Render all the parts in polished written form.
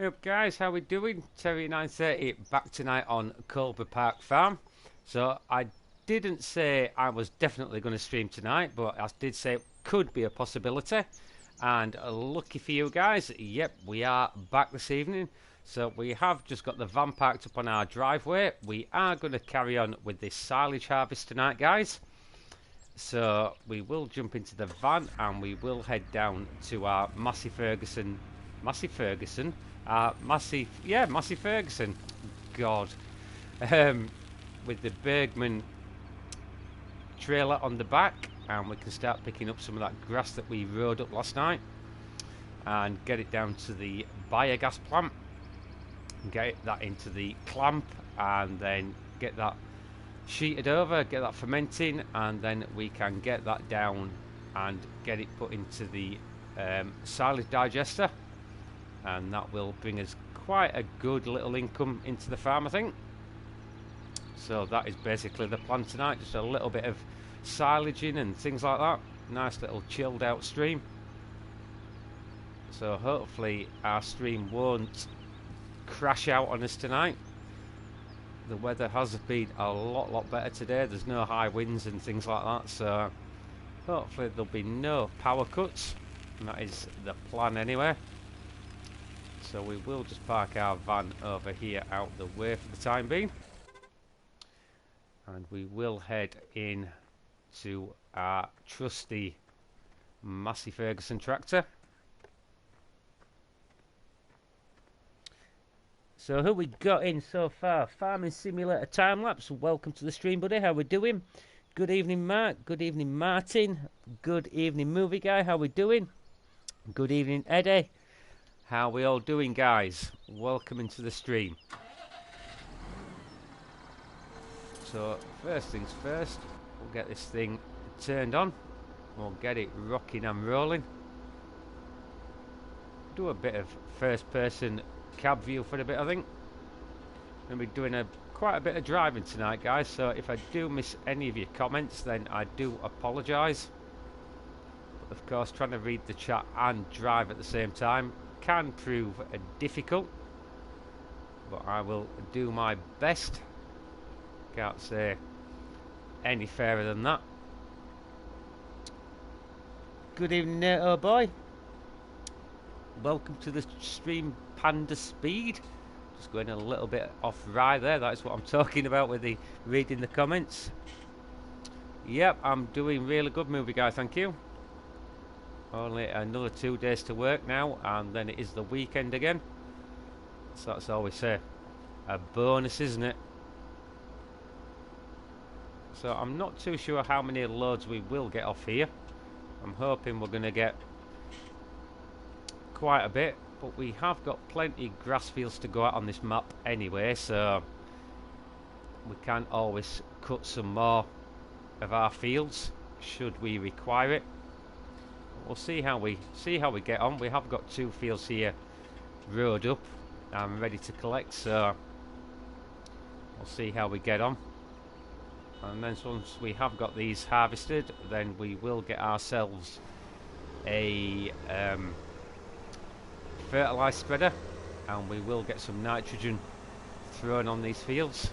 Up guys, how we doing? Terry 930 back tonight on Coldborough Park Farm. So I didn't say I was definitely going to stream tonight, but I did say it could be a possibility. And lucky for you guys, yep, we are back this evening. So we have just got the van parked up on our driveway. We are going to carry on with this silage harvest tonight, guys. So we will jump into the van and we will head down to our Massey Ferguson, God, with the Bergman trailer on the back, and we can start picking up some of that grass that we rode up last night and get it down to the biogas plant and get that into the clamp and then get that sheeted over, get that fermenting, and then we can get that down and get it put into the silage digester, and that will bring us quite a good little income into the farm, I think. So that is basically the plan tonight, just a little bit of silaging and things like that. Nice little chilled out stream. So hopefully our stream won't crash out on us tonight. The weather has been a lot better today. There's no high winds and things like that, so hopefully there'll be no power cuts, and that is the plan anyway. So we will just park our van over here out the way for the time being, and we will head in to our trusty Massey Ferguson tractor. So who we got in so far? Farming Simulator time-lapse. Welcome to the stream, buddy. How we doing? Good evening, Mark. Good evening, Martin. Good evening, Movie Guy. How we doing? Good evening, Eddie. How we all doing, guys? Welcome into the stream. So first things first, we'll get this thing turned on. We'll get it rocking and rolling. Do a bit of first-person cab view for a bit, I think. I'm going to be doing quite a bit of driving tonight, guys, so if I do miss any of your comments, then I do apologise. But of course, trying to read the chat and drive at the same time can prove difficult, but I will do my best. Can't say any fairer than that. Good evening, Nato boy. Welcome to the stream, Panda Speed. Just going a little bit off rye there. That's what I'm talking about with the reading the comments. Yep, I'm doing really good, Movie Guy, thank you. Only another 2 days to work now, and then it is the weekend again. So that's always a bonus, isn't it? So I'm not too sure how many loads we will get off here. I'm hoping we're going to get quite a bit, but we have got plenty of grass fields to go out on this map anyway, so we can always cut some more of our fields should we require it. We'll see how we get on. We have got 2 fields here rode up and ready to collect, so we'll see how we get on. And then once we have got these harvested, then we will get ourselves a fertilizer spreader, and we will get some nitrogen thrown on these fields.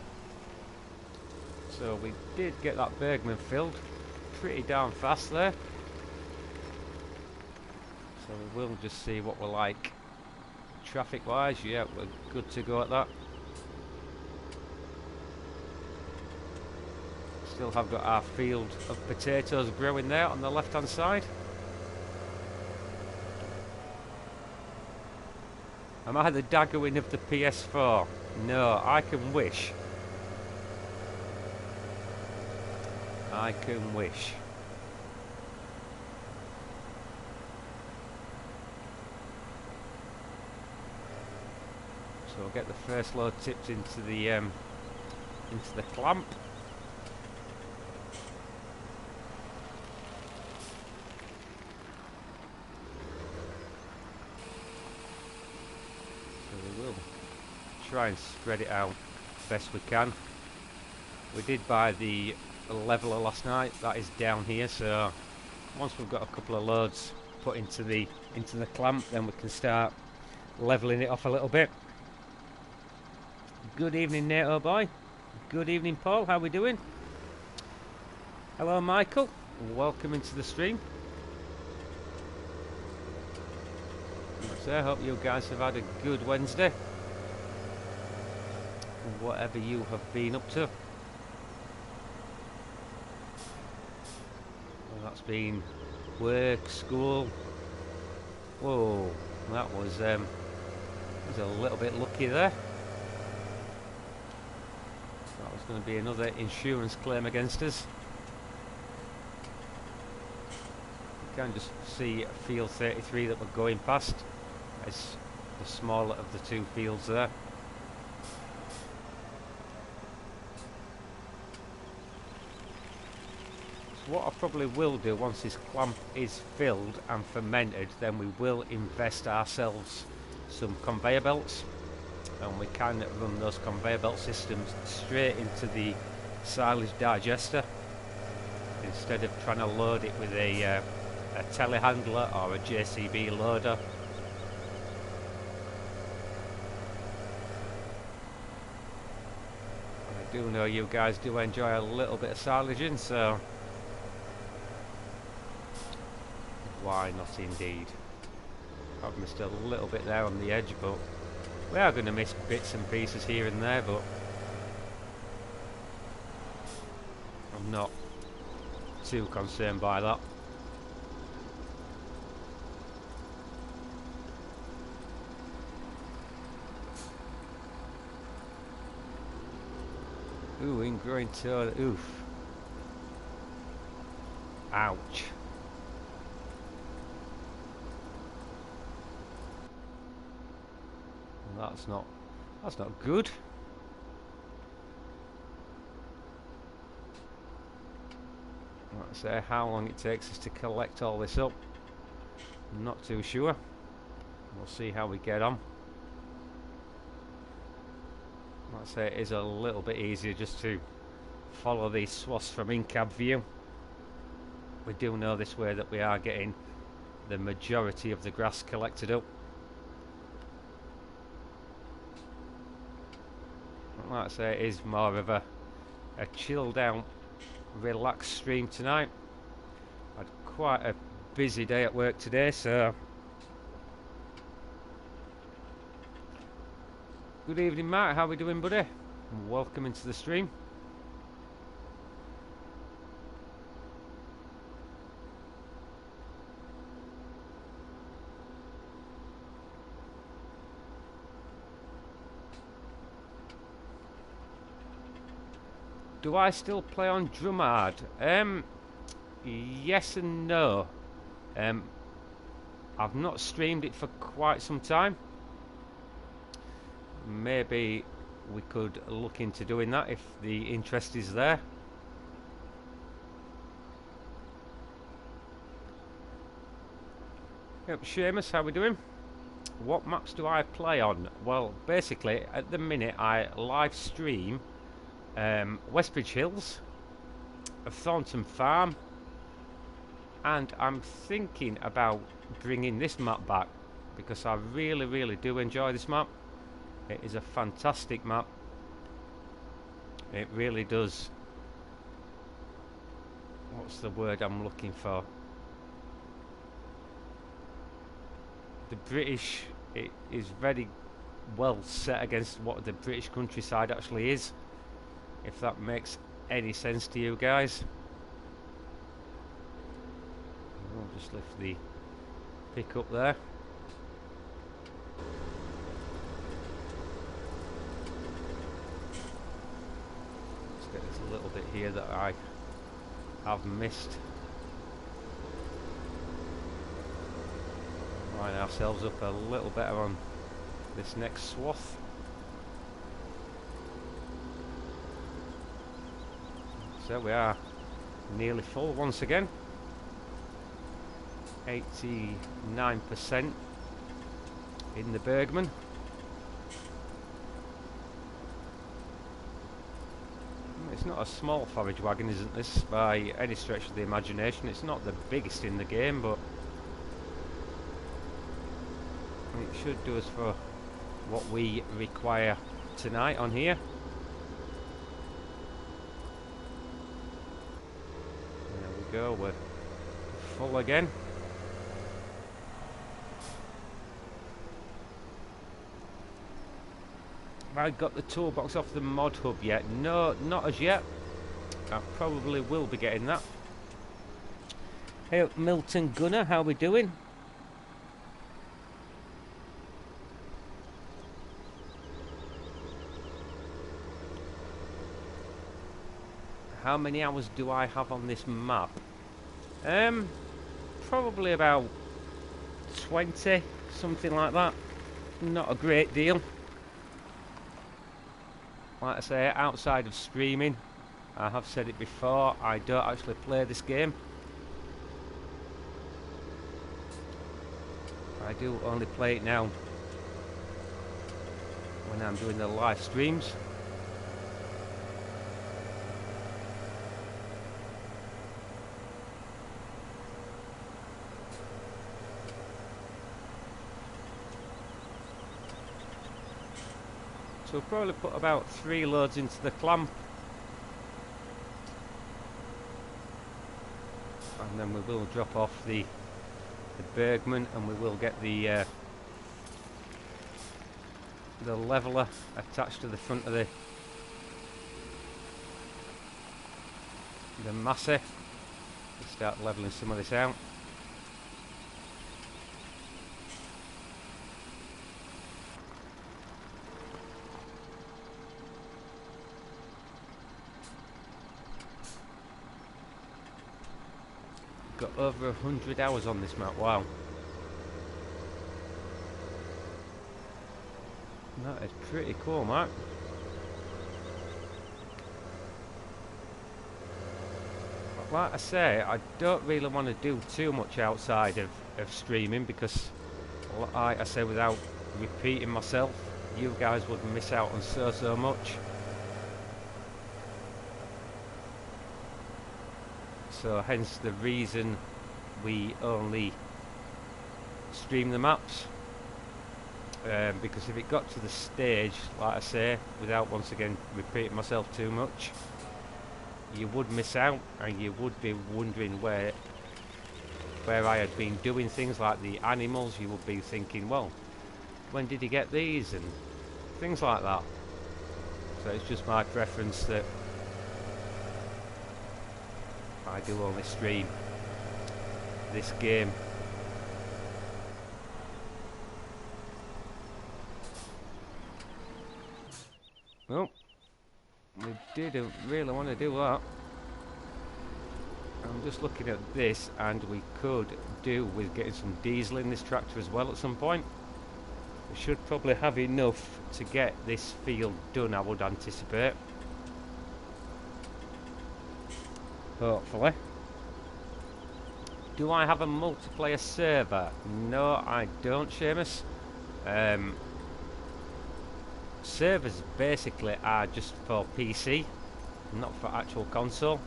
So we did get that Bergman filled pretty darn fast there. So we will just see what we're like traffic wise. Yeah, we're good to go at that. Still have got our field of potatoes growing there on the left hand side. Am I the daggering of the PS4? No, I can wish. I can wish. So we'll get the first load tipped into the clamp. Try and spread it out best we can. We did buy the leveler last night, that is down here, so once we've got a couple of loads put into the clamp, then we can start levelling it off a little bit. Good evening, Nate, oh boy. Good evening, Paul. How we doing? Hello, Michael. Welcome into the stream. So I hope you guys have had a good Wednesday. Whatever you have been up to. Well, that's been work, school. Whoa, that was a little bit lucky there. That was going to be another insurance claim against us. You can just see field 33 that we're going past. It's the smaller of the two fields there. So what I probably will do once this clamp is filled and fermented, then we will invest ourselves some conveyor belts, and we can run those conveyor belt systems straight into the silage digester instead of trying to load it with a telehandler or a JCB loader. I do know you guys do enjoy a little bit of silaging, so why not indeed? I've missed a little bit there on the edge, but we are going to miss bits and pieces here and there, but I'm not too concerned by that. Ooh, ingrowing toe, oof. Ouch. That's not good. Let's say how long it takes us to collect all this up. I'm not too sure. We'll see how we get on. Let's say it is a little bit easier just to follow these swaths from in-cab view. We do know this way that we are getting the majority of the grass collected up. Like I say, it is more of a chilled out, relaxed stream tonight. Had quite a busy day at work today, so good evening, Matt. How we doing, buddy? Welcome into the stream. Do I still play on Drumard? Yes and no. I've not streamed it for quite some time. Maybe we could look into doing that if the interest is there. Yep, Seamus, how we doing? What maps do I play on? Well, basically, at the minute I live stream Westbridge Hills, Thornton Farm, and I'm thinking about bringing this map back because I really do enjoy this map. It is a fantastic map. It really does. What's the word I'm looking for? The British, it is very well set against what the British countryside actually is, if that makes any sense to you guys. I'll just lift the pick up there. Let's get this a little bit here that I have missed. Line ourselves up a little better on this next swath. So we are nearly full once again. 89% in the Bergman. It's not a small forage wagon, isn't this, by any stretch of the imagination. It's not the biggest in the game, but It should do us for what we require tonight on here. There we go, we're full again. Have I got the toolbox off the mod hub yet? No, not as yet. I probably will be getting that. Hey up, Milton Gunner, how we doing? How many hours do I have on this map? Probably about 20, something like that. Not a great deal. Like I say, outside of streaming, I have said it before, I don't actually play this game. I do only play it now when I'm doing the live streams. So we'll probably put about 3 loads into the clamp, and then we will drop off the Bergman, and we will get the leveler attached to the front of the Massey and start leveling some of this out. Got over 100 hours on this map, wow. That is pretty cool, Mark. But like I say, I don't really want to do too much outside of streaming, because, like I say, without repeating myself, you guys would miss out on so much. So hence the reason we only stream the maps, because if it got to the stage, like I say, without once again repeating myself too much, you would miss out, and you would be wondering where I had been doing things like the animals. You would be thinking, well, when did he get these, and things like that. So it's just my preference that I do only stream this game. Well, we didn't really want to do that. I'm just looking at this, and we could do with getting some diesel in this tractor as well at some point. We should probably have enough to get this field done, I would anticipate. Hopefully. Do I have a multiplayer server? No, I don't, Seamus. Servers basically are just for PC, not for actual console.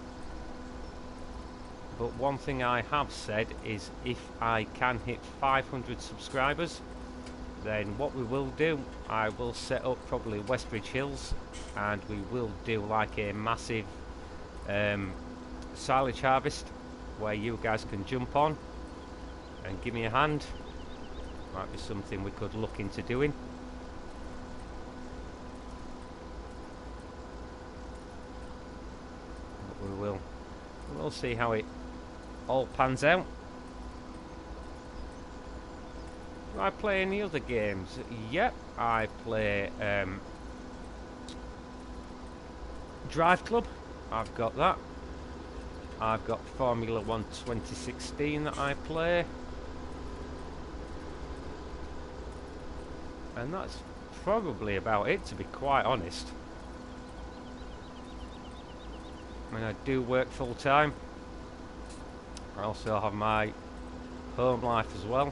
But one thing I have said is, if I can hit 500 subscribers, then what we will do, I will set up probably Westbridge Hills, and we will do like a massive silage harvest where you guys can jump on and give me a hand. Might be something we could look into doing. But we'll see how it all pans out. Do I play any other games? Yep, I play Drive Club. I've got that. I've got Formula 1 2016 that I play. And that's probably about it, to be quite honest. I mean, I do work full time. I also have my home life as well.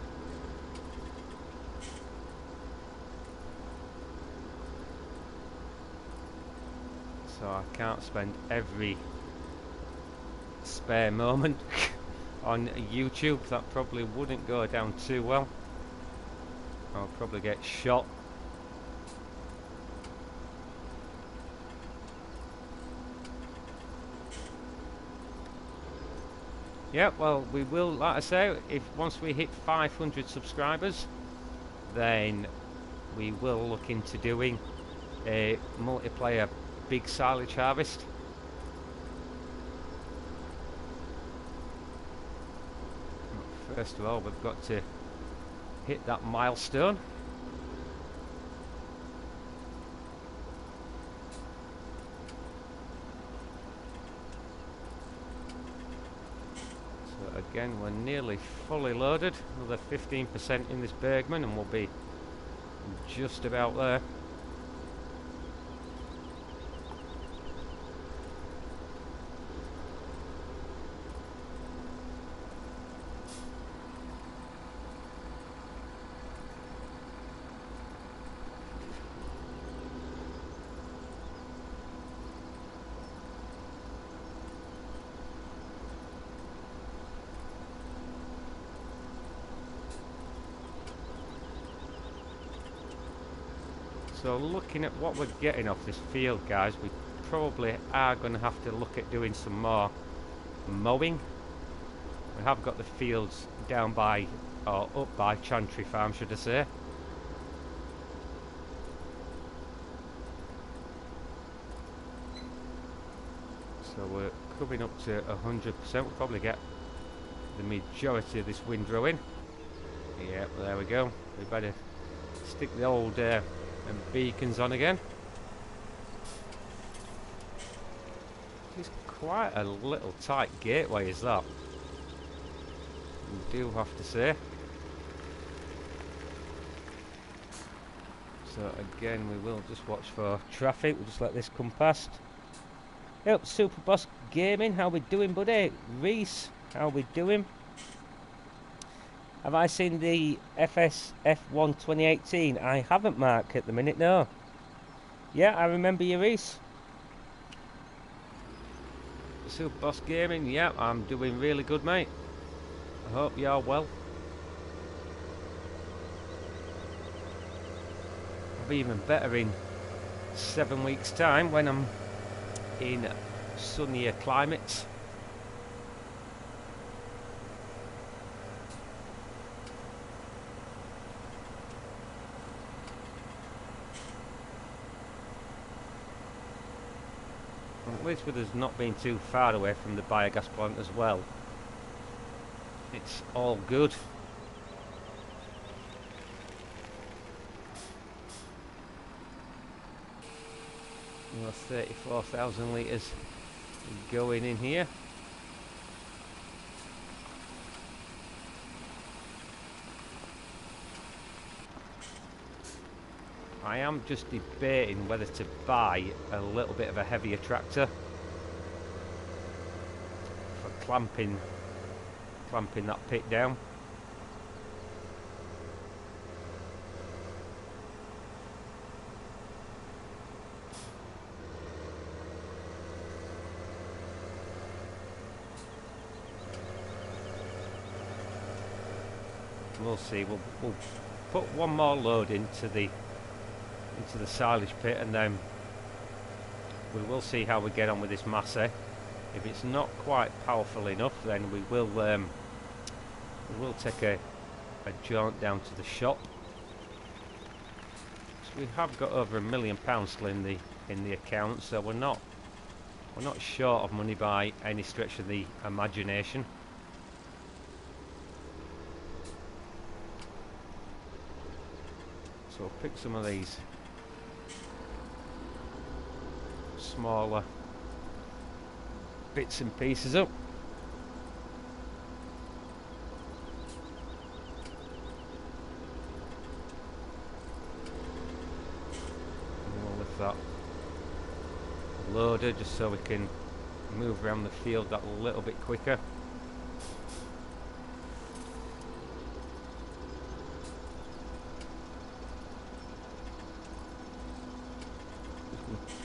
So I can't spend every spare moment on YouTube. That probably wouldn't go down too well. I'll probably get shot. Yeah, well, we will, like I say, if once we hit 500 subscribers, then we will look into doing a multiplayer big silage harvest. First of all, we've got to hit that milestone. So again, we're nearly fully loaded. Another 15% in this Bergman and we'll be just about there. So looking at what we're getting off this field, guys, we probably are going to have to look at doing some more mowing. We have got the fields down by, or up by Chantry Farm, should I say. So we're coming up to 100%. We'll probably get the majority of this windrow in. Yeah, well, there we go. We better stick the old beacons on again. It's quite a little tight gateway, is that? We do have to say. So again, we will just watch for traffic. We'll just let this come past. Yep, Super Boss Gaming, how we doing, buddy? Reese, how we doing? Have I seen the F1 2018? I haven't, Mark, at the minute, no. Yeah, I remember you, Reese. Super Boss Gaming, yeah, I'm doing really good, mate. I hope you're well. I'll be even better in 7 weeks' time when I'm in sunnier climates. At least with us not being too far away from the biogas plant as well, it's all good. You know, 34,000 litres going in here. I am just debating whether to buy a little bit of a heavier tractor for clamping that pit down. We'll see. We'll put one more load into the silage pit, and then we will see how we get on with this Massey. If it's not quite powerful enough, then we will take a jaunt down to the shop. So we have got over £1 million still in the account, so we're not short of money by any stretch of the imagination. So we'll pick some of these smaller bits and pieces up. And we'll lift that loader just so we can move around the field that little bit quicker.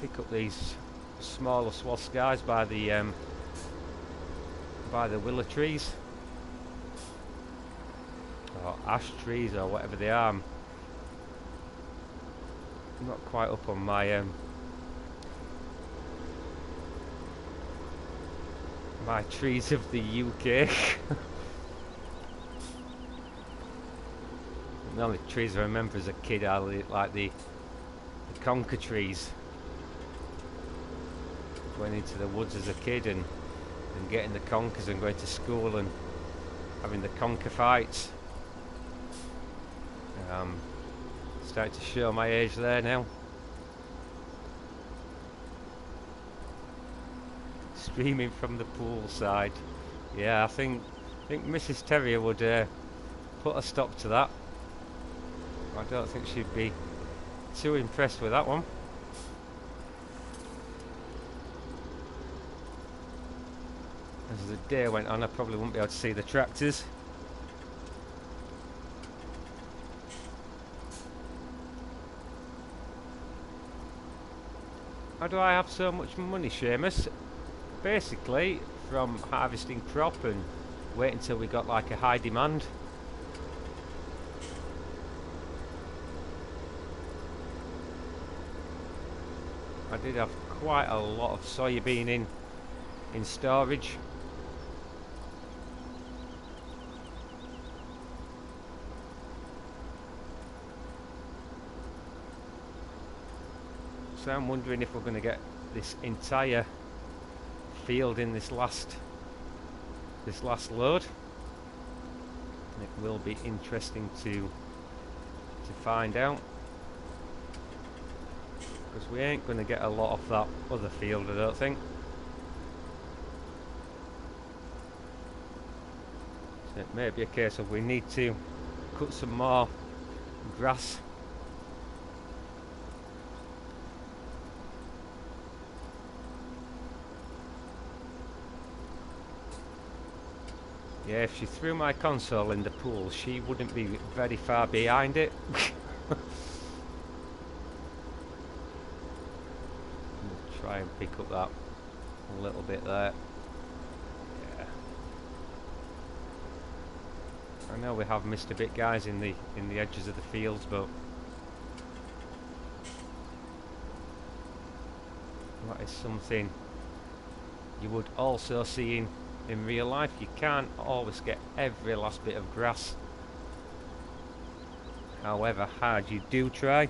Pick up these smaller swaths, guys, by the willow trees or ash trees or whatever they are. I'm I'm not quite up on my my trees of the UK. The only trees I remember as a kid are like the conker trees. Going into the woods as a kid and getting the conkers and going to school and having the conker fights. Starting to show my age there now. Streaming from the poolside. Yeah, I think Mrs. Terrier would put a stop to that. I don't think she'd be too impressed with that one. As the day went on, I probably wouldn't be able to see the tractors. How do I have so much money, Seamus? Basically, from harvesting crop and waiting until we got like a high demand. I did have quite a lot of soybean in storage. So I'm wondering if we're going to get this entire field in this last load. It will be interesting to find out, because we ain't going to get a lot of that other field, I don't think. So it may be a case of we need to cut some more grass. Yeah, if she threw my console in the pool, she wouldn't be very far behind it. Try and pick up that a little bit there. Yeah. I know we have missed a bit, guys, in the edges of the fields, but that is something you would also see in real life. You can't always get every last bit of grass, however hard you do try.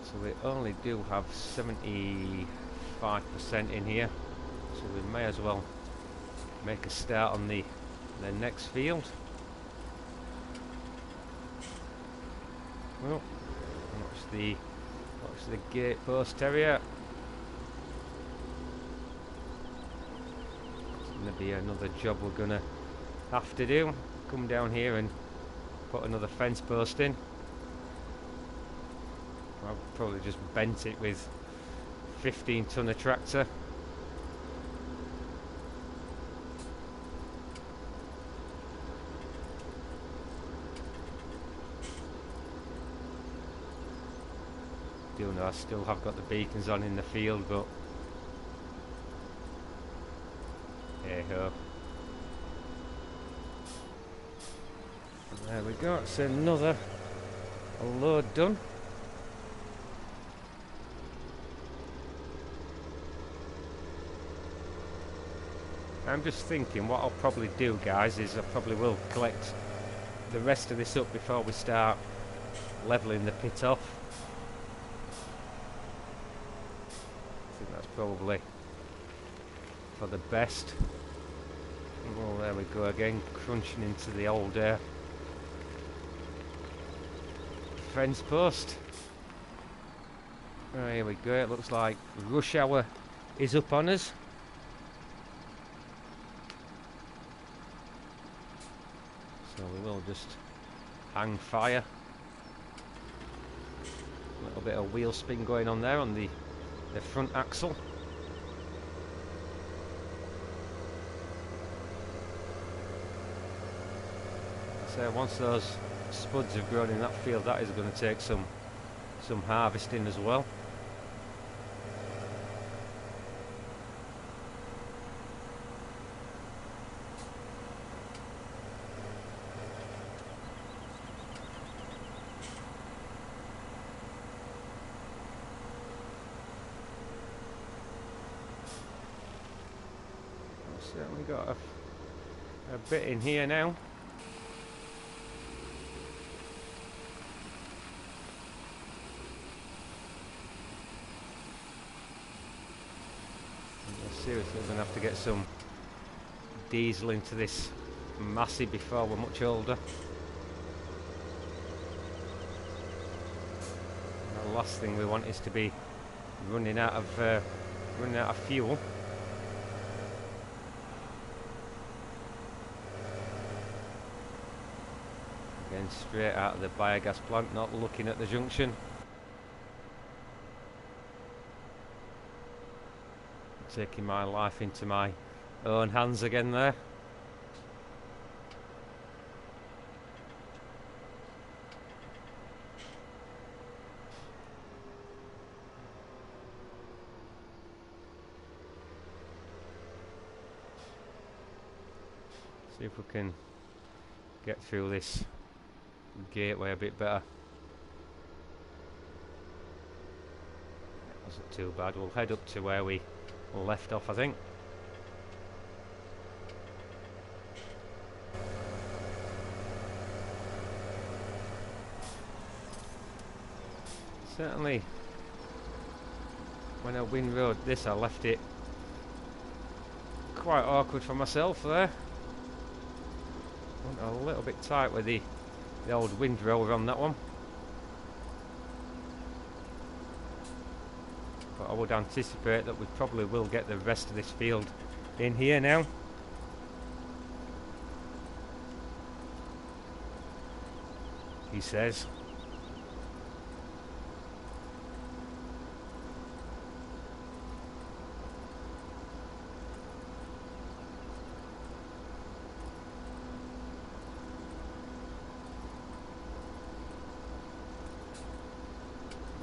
So we only do have 75% in here, so we may as well make a start on the next field. Well, what's the gate post terrier? It's going to be another job we're going to have to do. Come down here and put another fence post in. I'll probably just bent it with 15-tonner tractor. Do know I still have got the beacons on in the field, but hey ho. There we go, it's another load done. I'm just thinking what I'll probably do, guys, is I probably will collect the rest of this up before we start levelling the pit off. I think that's probably for the best. Well, there we go again, crunching into the old fence post. Oh, here we go, it looks like rush hour is up on us. So we will just hang fire. A little bit of wheel spin going on there on the front axle. So once those spuds have grown in that field, that is going to take some harvesting as well. Certainly got a bit in here now. Seriously, we're going to have to get some diesel into this Massey before we're much older. And the last thing we want is to be running out of fuel. Again, straight out of the biogas plant, not looking at the junction. Taking my life into my own hands again there. See if we can get through this gateway a bit better. Wasn't too bad. We'll head up to where we left off, I think. Certainly, when I windrode this, I left it quite awkward for myself there. Went a little bit tight with the old windrower on that one. But I would anticipate that we probably will get the rest of this field in here now. He says.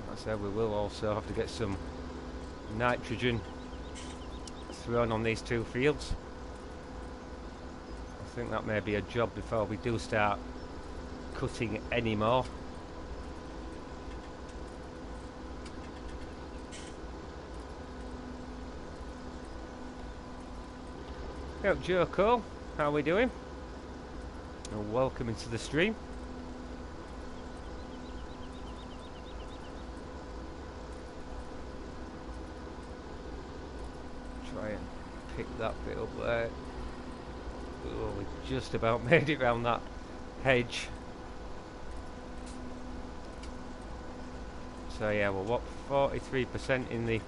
Like I said, we will also have to get some nitrogen thrown on these two fields. I think that may be a job before we do start cutting any more. Hey up, Joe Cole, how are we doing? And welcome into the stream. Try and pick that bit up there. Oh, we just about made it round that hedge. So yeah, we're what, 43% in the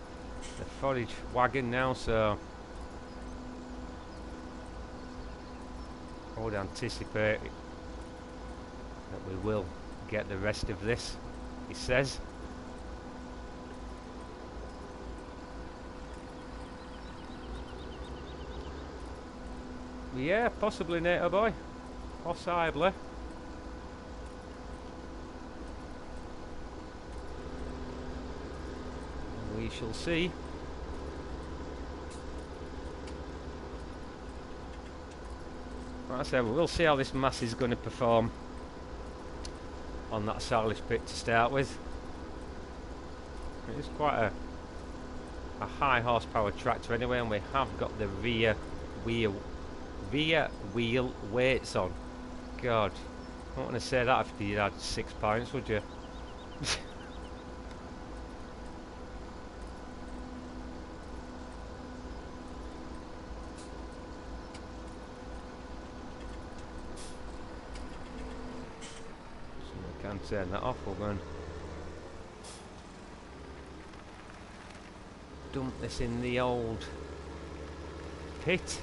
forage wagon now, so I would anticipate that we will get the rest of this, he says. Yeah, possibly, NATO boy. Possibly. We shall see. Like I said, we'll see how this mass is going to perform on that silage pit to start with. It's quite a high horsepower tractor anyway, and we have got the rear wheel weights on. God, I don't want to say that after you had 6 pints, would you? Can turn that off. We'll go and dump this in the old pit.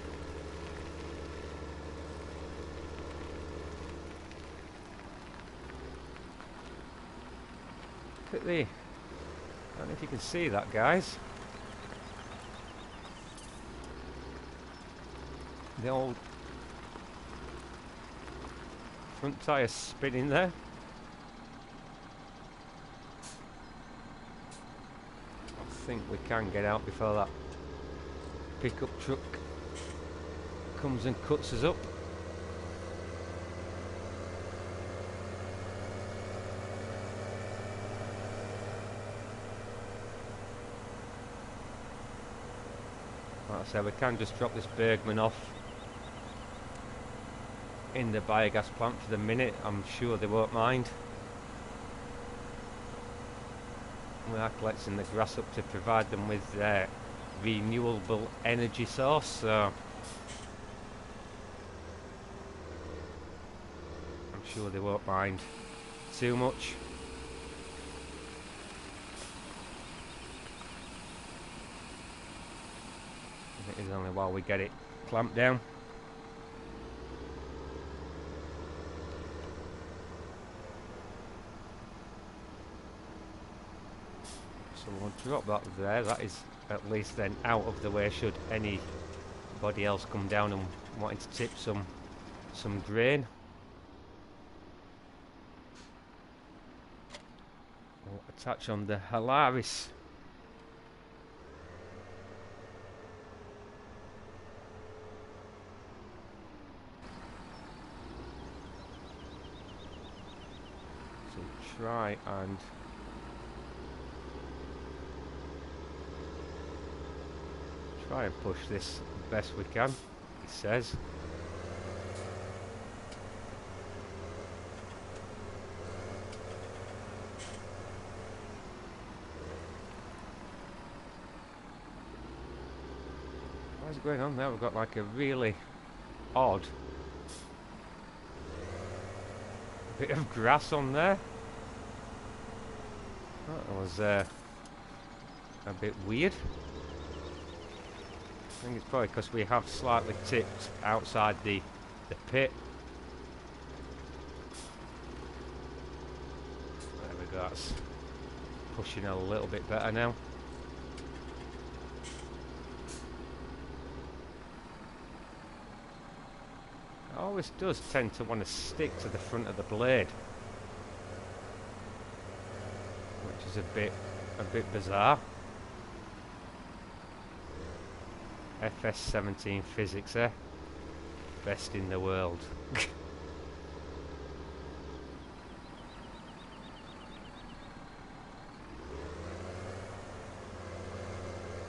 Look at the, I don't know if you can see that, guys. The old front tyre spinning there. I think we can get out before that pickup truck comes and cuts us up. Like I said, we can just drop this Bergman off in the biogas plant for the minute. I'm sure they won't mind. We are collecting the grass up to provide them with their renewable energy source, so I'm sure they won't mind too much. It is only while we get it clamped down. So we'll drop that there. That is at least then out of the way should anybody else come down and wanting to tip some grain. We'll attach on the Halaris. So try and push this best we can, he says. What's going on there? We've got like a really odd bit of grass on there. That was a bit weird. I think it's probably because we have slightly tipped outside the pit. There we go, that's pushing a little bit better now. It always does tend to want to stick to the front of the blade, which is a bit bizarre. FS17 physics, eh? Best in the world.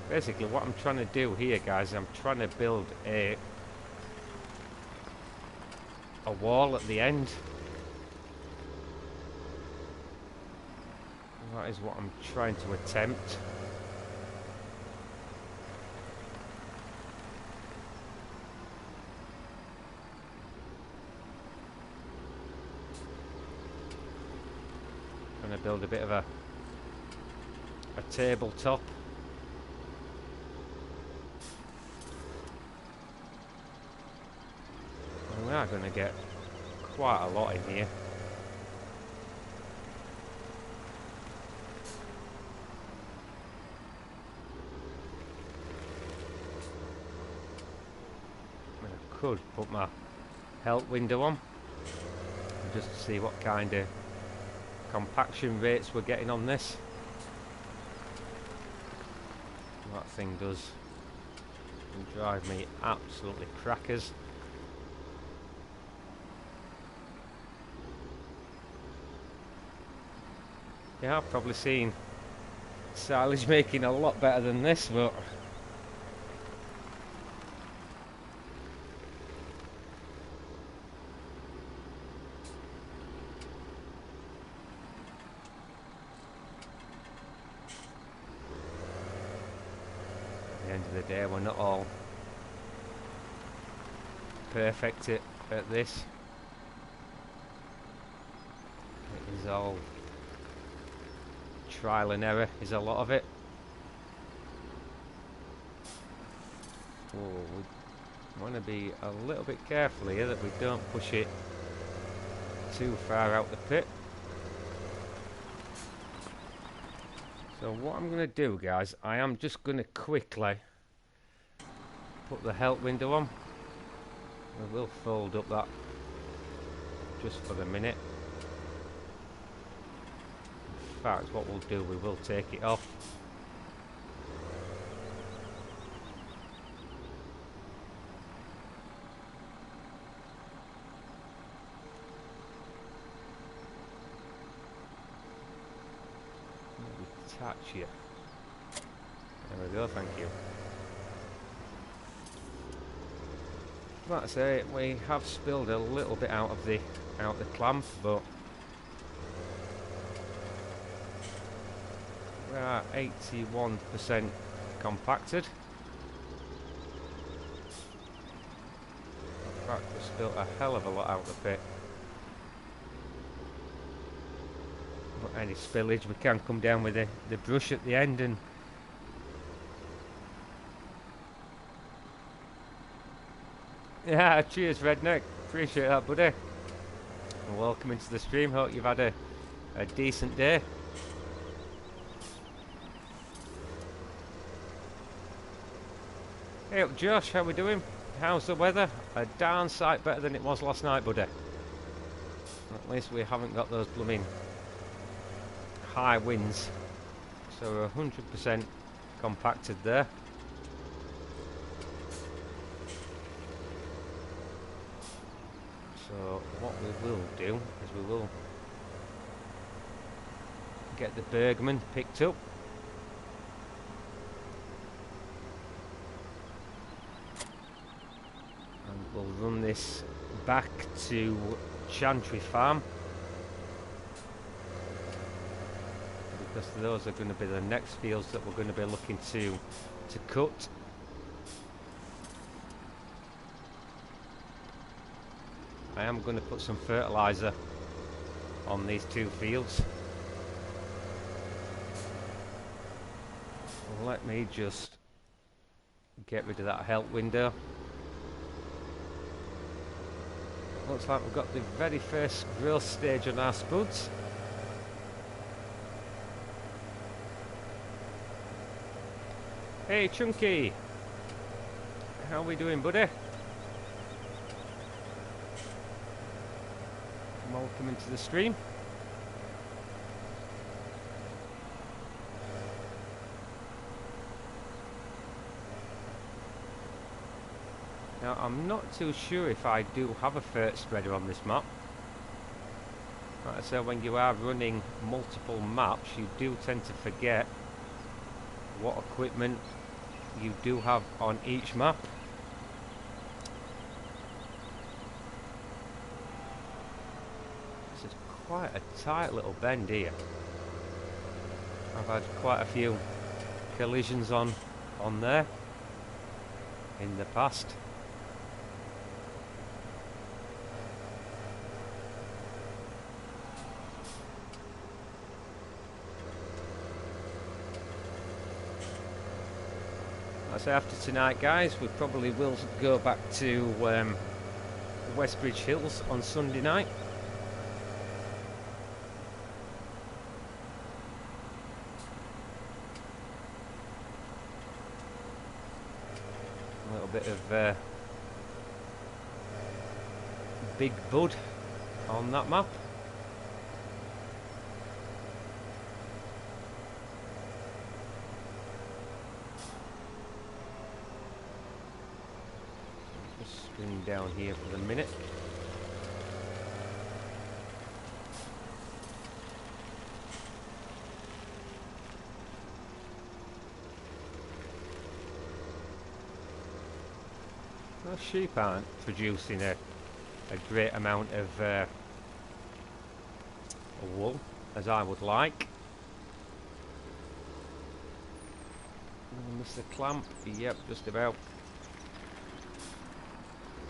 Basically what I'm trying to do here, guys, I'm trying to build a wall at the end. That is what I'm trying to attempt. Trying to build a bit of a tabletop. And we are going to get quite a lot in here. I could put my help window on just to see what kind of compaction rates we're getting on this. That thing does drive me absolutely crackers. Yeah, I've probably seen silage making a lot better than this, but at the end of the day, we're not all perfect at this. It is all trial and error, is a lot of it. Oh, we want to be a little bit careful here that we don't push it too far out the pit. So what I'm going to do, guys, I am just going to quickly put the help window on. We will fold up that just for the minute. In fact, what we'll do, we will take it off. Maybe touch you. There we go, thank you. Like I say, we have spilled a little bit out of the clamp, but we are 81% compacted. In fact, we spilled a hell of a lot out of the pit. Not any spillage, we can come down with the brush at the end and yeah, cheers Redneck, appreciate that buddy. And welcome into the stream, hope you've had a decent day. Hey up Josh, how we doing? How's the weather? A darn sight better than it was last night buddy. At least we haven't got those blooming high winds. So we're 100% compacted there. So what we will do is we will get the Bergman picked up. And we'll run this back to Chantry Farm. Because those are going to be the next fields that we're going to be looking to cut. I am going to put some fertiliser on these two fields. Let me just get rid of that help window. Looks like we've got the very first growth stage on our spuds. Hey Chunky, how are we doing buddy? Welcome into the stream. Now I'm not too sure if I do have a fert spreader on this map. Like I said, when you are running multiple maps you do tend to forget what equipment you do have on each map. This is quite a tight little bend here. I've had quite a few collisions on there in the past. So after tonight guys we probably will go back to Westbridge Hills on Sunday night. A little bit of Big Bud on that map. Down here for the minute. Those sheep aren't producing a great amount of wool as I would like. Mr. Clamp, yep, just about.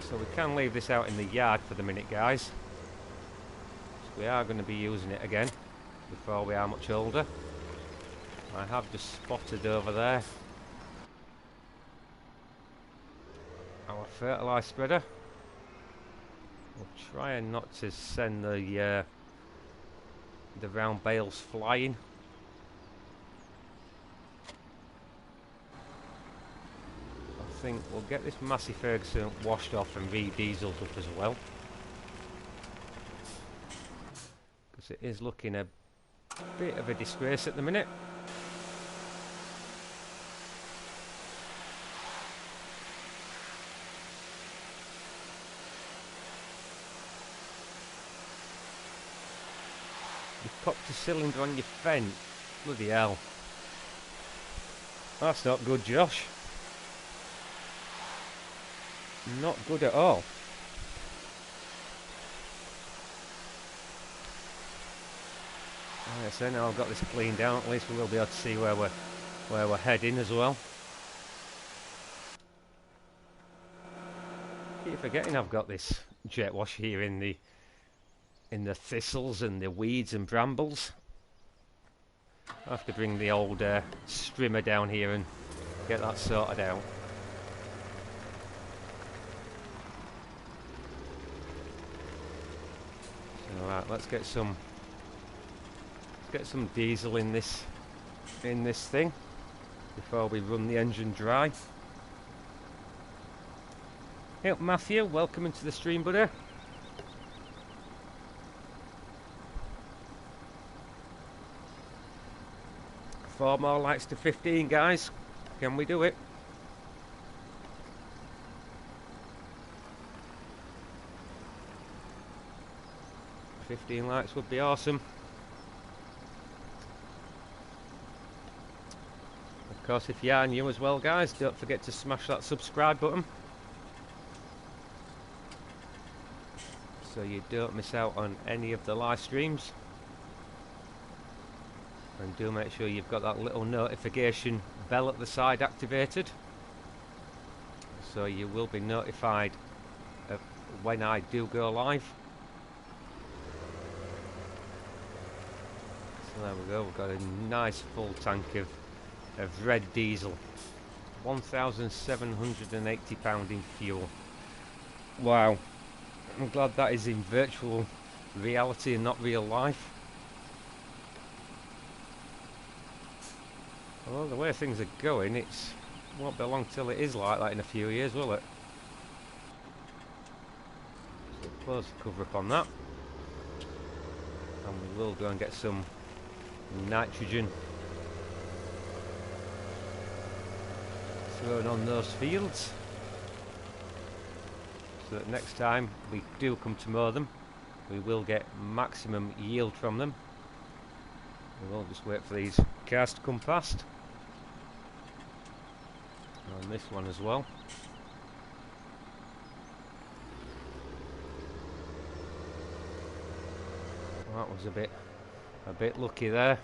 So we can leave this out in the yard for the minute guys. So we are going to be using it again before we are much older. I have just spotted over there our fertiliser spreader. We'll try and not to send the round bales flying. I think we'll get this Massey Ferguson washed off and re-dieseled up as well, because it is looking a bit of a disgrace at the minute. You popped a cylinder on your fence, bloody hell. That's not good, Josh. Not good at all. Like I say, now I've got this cleaned down, at least we will be able to see where we're heading as well. Keep forgetting I've got this jet wash here in the thistles and the weeds and brambles. I have to bring the old strimmer down here and get that sorted out. So, right, let's get some diesel in this thing before we run the engine dry. Hey, Matthew, welcome into the stream, buddy. 4 more lights to 15, guys. Can we do it? 15 lights would be awesome. Of course, if you are new as well, guys, don't forget to smash that subscribe button so you don't miss out on any of the live streams. And do make sure you've got that little notification bell at the side activated, so you will be notified of when I do go live. So there we go, we've got a nice full tank of red diesel. 1,780 pound in fuel. Wow. I'm glad that is in virtual reality and not real life. Well, the way things are going, it won't be long till it is like that in a few years, will it? So close the cover up on that, and we will go and get some nitrogen thrown on those fields, so that next time we do come to mow them, we will get maximum yield from them. We will just wait for these cars to come past. On this one as well. Well, that was a bit lucky there.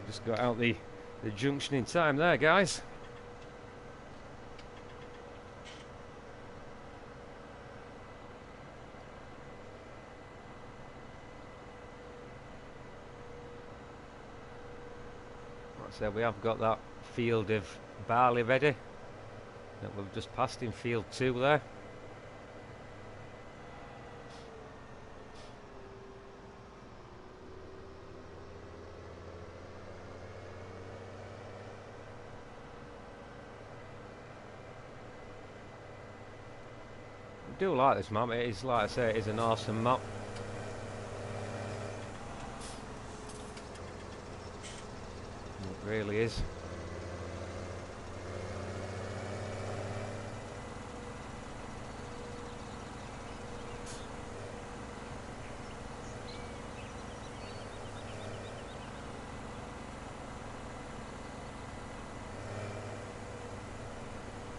Just got out the junction in time there, guys. So we have got that field of barley ready that we've just passed in field 2 there. I do like this map. It is, like I say, it is an awesome map. It really is.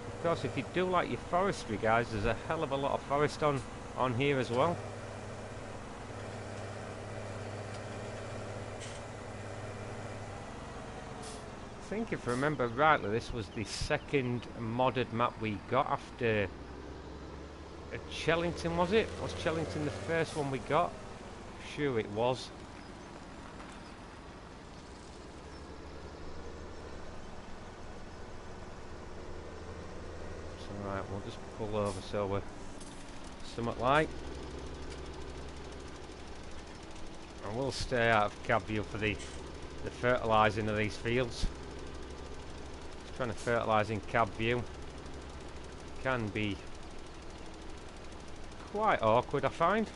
Of course, if you do like your forestry, guys, there's a hell of a lot of forest on here as well. I think, if I remember rightly, this was the second modded map we got after Chellington, was it? Was Chellington the first one we got? Sure it was. So right, we'll just pull over so we're somewhat light. And we'll stay out of cab view for the fertilising of these fields. Trying to fertilise in cab view can be quite awkward, I find.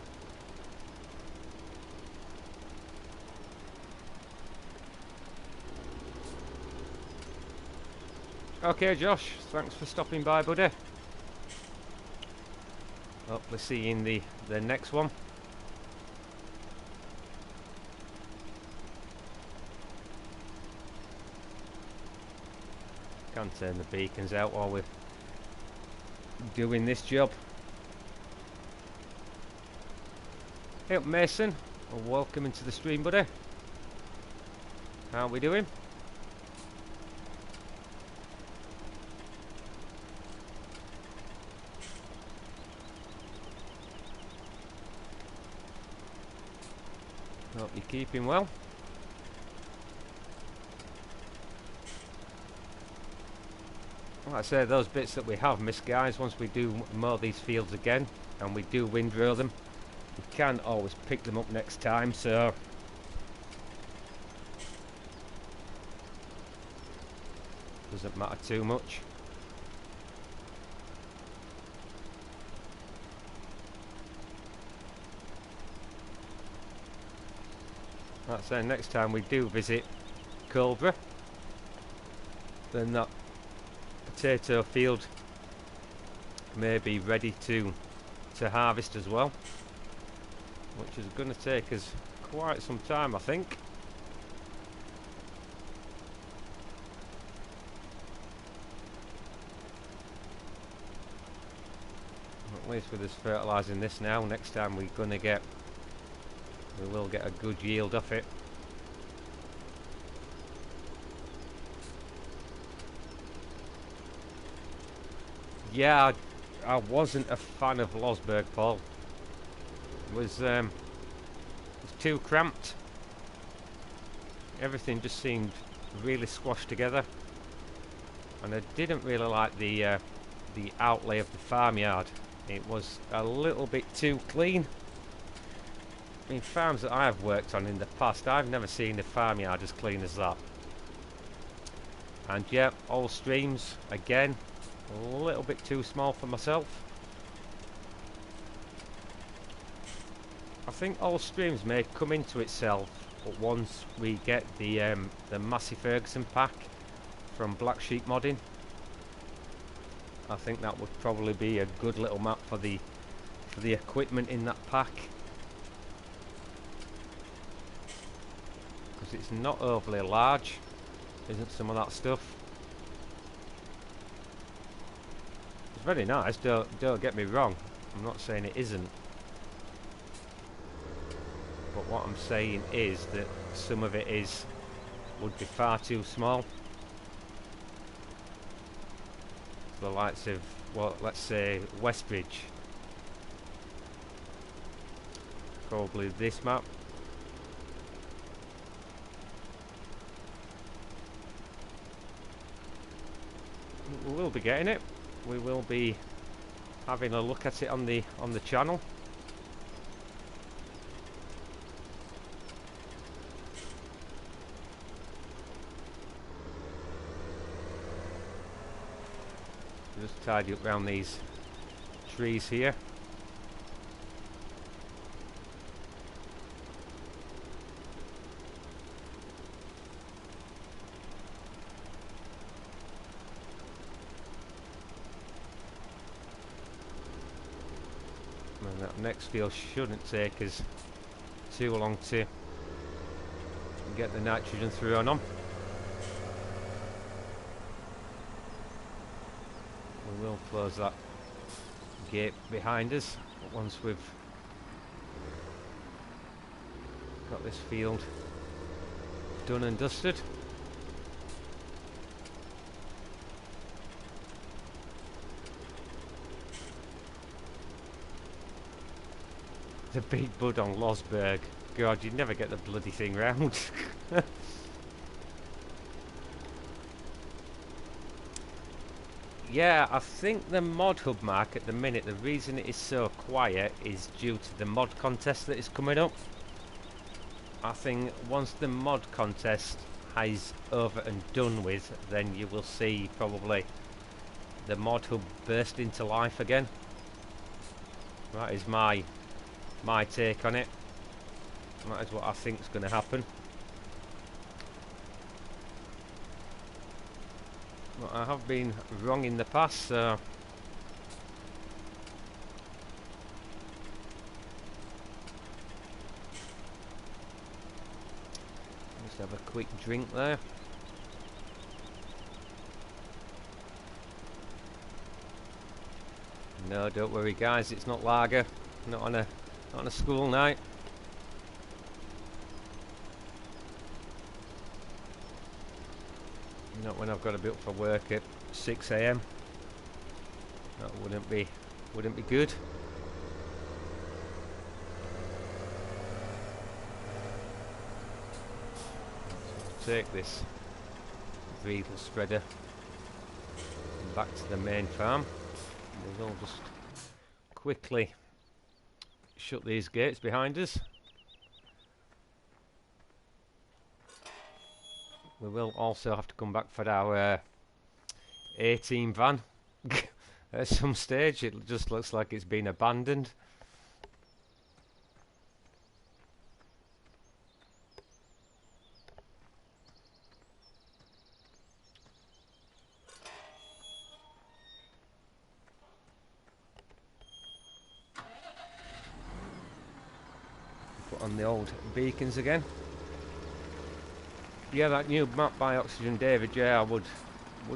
Okay, Josh, thanks for stopping by, buddy. Hopefully see you in the next one. Can turn the beacons out while we're doing this job. Hey up, Mason. Well, welcome into the stream, buddy. How are we doing? Hope you're keeping well. Like I say, those bits that we have missed, guys, once we do mow these fields again and we do windrow them, we can always pick them up next time, so doesn't matter too much. Like I say, next time we do visit Coldborough, then that potato field may be ready to harvest as well, which is going to take us quite some time, I think. At least with us fertilising this now, next time we will get a good yield off it. Yeah, I wasn't a fan of Losberg, Paul. It was too cramped. Everything just seemed really squashed together, and I didn't really like the outlay of the farmyard. It was a little bit too clean. I mean, farms that I've worked on in the past, I've never seen a farmyard as clean as that. And yeah, all streams again, a little bit too small for myself. I think all streams may come into itself, but once we get the Massey Ferguson pack from Black Sheep Modding, I think that would probably be a good little map for the equipment in that pack, because it's not overly large, isn't some of that stuff. It's very nice, don't get me wrong, I'm not saying it isn't, but what I'm saying is that some of it would be far too small. The likes of, well, let's say Westbridge, probably this map. We will be getting it. We will be having a look at it on the channel. Just tidy up around these trees here. And that next field shouldn't take us too long to get the nitrogen through on them. We will close that gate behind us once we've got this field done and dusted. The big bud on Losberg. God, you'd never get the bloody thing round. Yeah, I think the mod hub mark at the minute, the reason it is so quiet is due to the mod contest that is coming up. I think once the mod contest is over and done with, then you will see probably the mod hub burst into life again. That is my take on it. That is what I think is going to happen. But I have been wrong in the past, so just have a quick drink there. No, don't worry guys, it's not lager. Not on a school night. Not when I've got to be up for work at 6 AM. That wouldn't be good. So take this Riedel spreader back to the main farm. We'll just quickly shut these gates behind us. We will also have to come back for our 18 van at some stage. It just looks like it's been abandoned. Put on the old beacons again. Yeah, that new map by Oxygen David, yeah, I would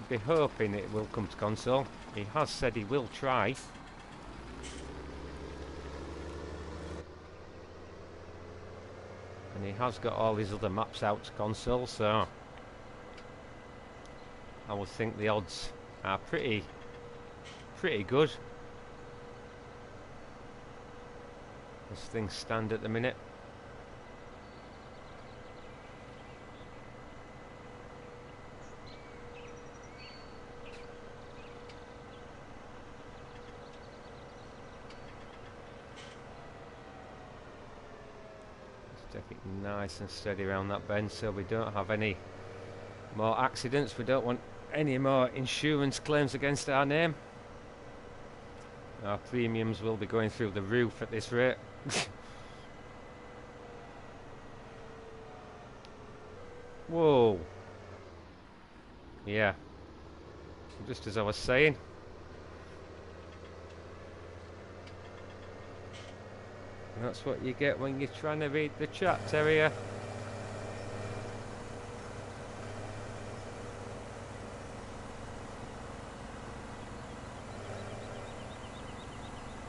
be hoping it will come to console. He has said he will try. And he has got all his other maps out to console, so I would think the odds are pretty good as things stand at the minute. Take it nice and steady around that bend so we don't have any more accidents. We don't want any more insurance claims against our name. Our premiums will be going through the roof at this rate. Whoa. Yeah. Just as I was saying. That's what you get when you're trying to read the chat, Terrier.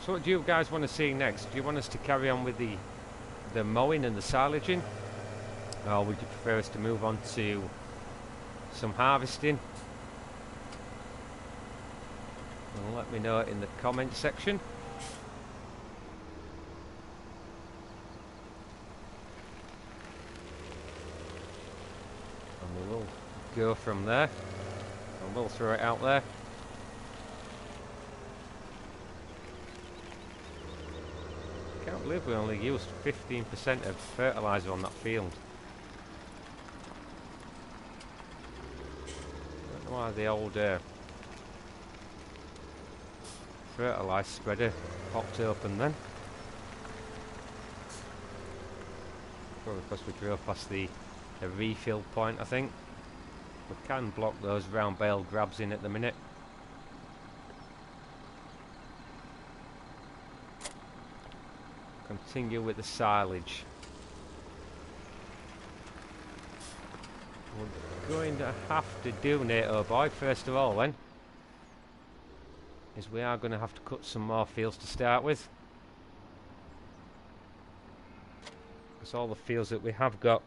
So what do you guys want to see next? Do you want us to carry on with the mowing and the silaging? Or would you prefer us to move on to some harvesting? Well, let me know in the comment section. And we will go from there. And we'll throw it out there. Can't believe we only used 15% of fertiliser on that field. Don't know why the old fertiliser spreader popped open then. Probably because we drove past the refill point, I think. We can block those round bale grabs in at the minute. Continue with the silage. We're going to have to do, NATO boy, first of all then, is we are going to have to cut some more fields to start with. Because all the fields that we have got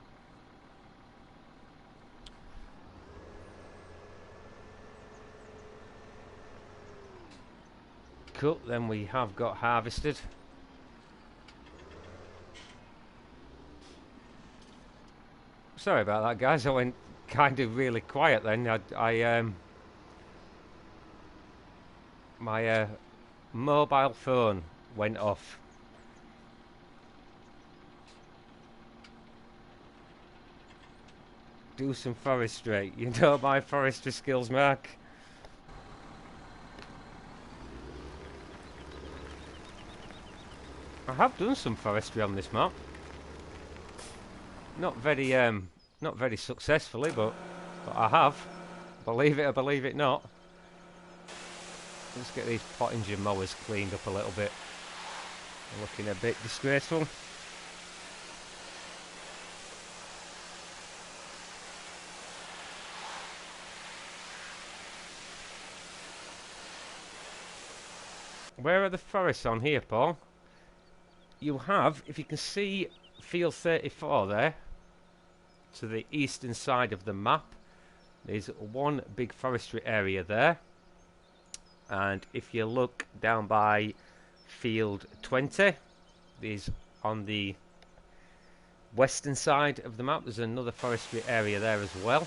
cut, then we have got harvested. Sorry about that, guys. I went kind of really quiet then. My mobile phone went off. Do some forestry. You know my forestry skills, Mark. I have done some forestry on this map. Not very successfully, but I have. Believe it or believe it not. Let's get these Pottinger mowers cleaned up a little bit. They're looking a bit disgraceful. where are the forests on here, Paul? You have, if you can see field 34 there, to the eastern side of the map, there's one big forestry area there. And if you look down by field 20, there's on the western side of the map, there's another forestry area there as well.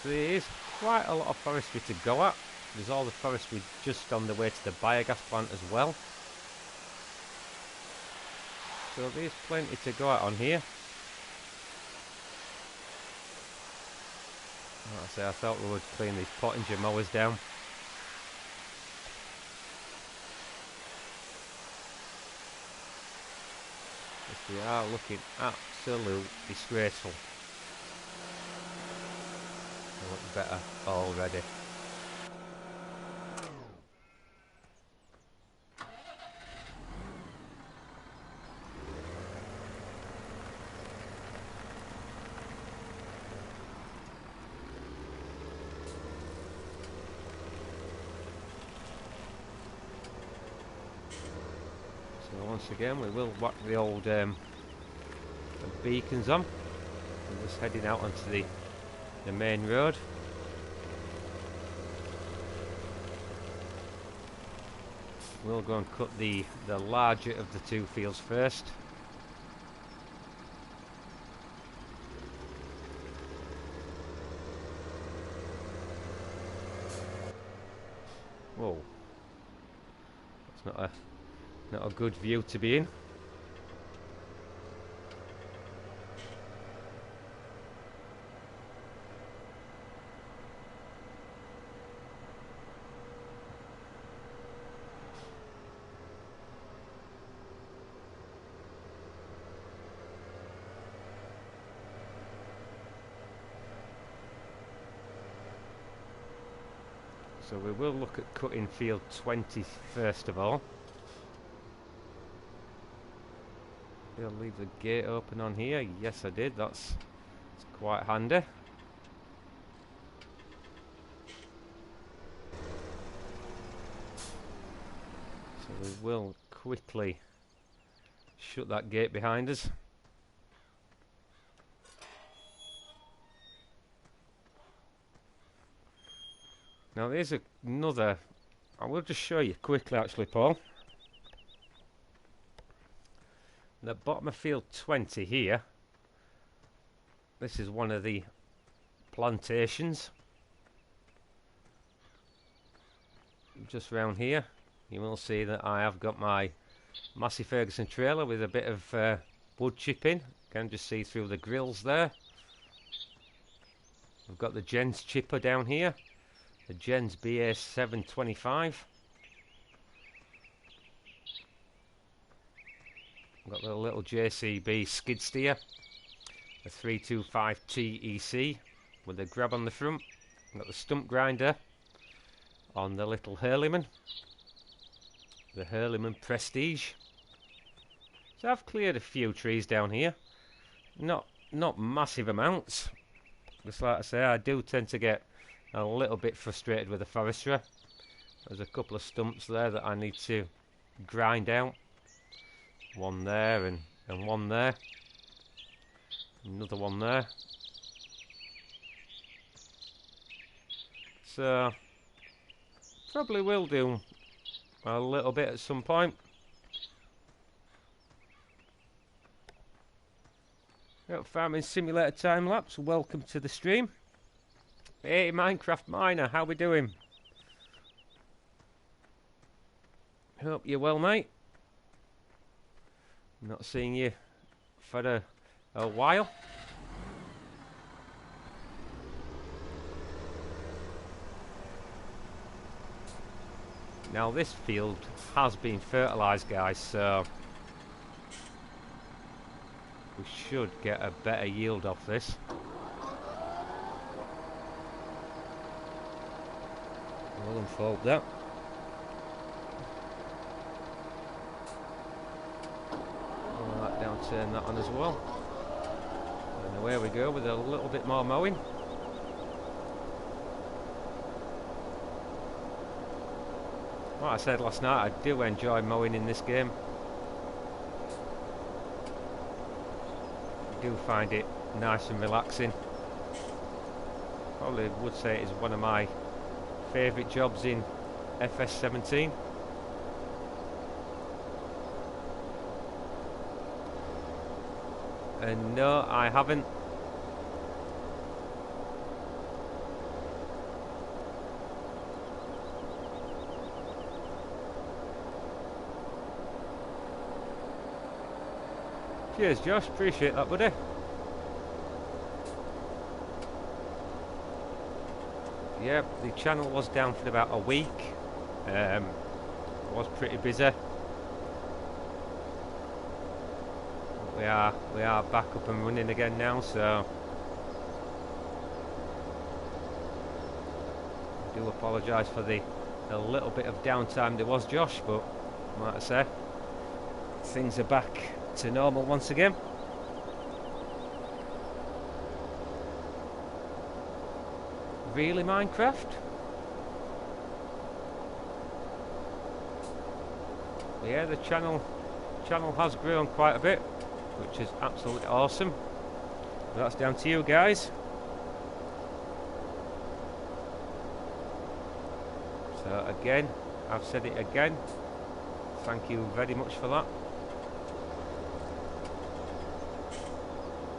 So there is quite a lot of forestry to go at. There's all the forestry just on the way to the biogas plant as well. So there's plenty to go at on here. Like I say, I thought we would clean these Pottinger mowers down. They are looking absolute disgraceful. They look better already. So once again we will whack the old beacons on. I'm just heading out onto the main road. We'll go and cut the larger of the two fields first. Whoa, that's not a good view to be in. So we will look at cutting field 20 first of all. Did I leave the gate open on here? Yes I did, that's quite handy. So we will quickly shut that gate behind us. Now there's another, I will just show you quickly actually, Paul. The bottom of field 20 here, this is one of the plantations. Just round here, you will see that I have got my Massey Ferguson trailer with a bit of wood chipping. You can just see through the grills there. We've got the Gens chipper down here. The Gens BA725. I've got the little JCB skid steer, a 325 TEC with a grab on the front. I've got the stump grinder on the little Hurleyman, the Hurleyman Prestige. So I've cleared a few trees down here, not massive amounts. Just like I say, I do tend to get a little bit frustrated with the forestry. There's a couple of stumps there that I need to grind out. One there and one there. Another one there. So probably will do a little bit at some point. Yep, Farming Simulator time lapse. Welcome to the stream. Hey Minecraft Miner, how we doing? Hope you're well, mate. Not seeing you for a while. Now this field has been fertilised, guys, so we should get a better yield off this. We'll unfold that. Roll that down, turn that on as well. And away we go with a little bit more mowing. Like I said last night, I do enjoy mowing in this game. I do find it nice and relaxing. Probably would say it is one of my favourite jobs in FS17. And no, I haven't. Cheers, Josh. Appreciate that, buddy. Yeah, the channel was down for about a week. Was pretty busy. We are back up and running again now, so I do apologise for the little bit of downtime there was, Josh, but like I say, things are back to normal once again. Really, Minecraft? Yeah, the channel has grown quite a bit, which is absolutely awesome. But that's down to you guys. So again, I've said it again, thank you very much for that.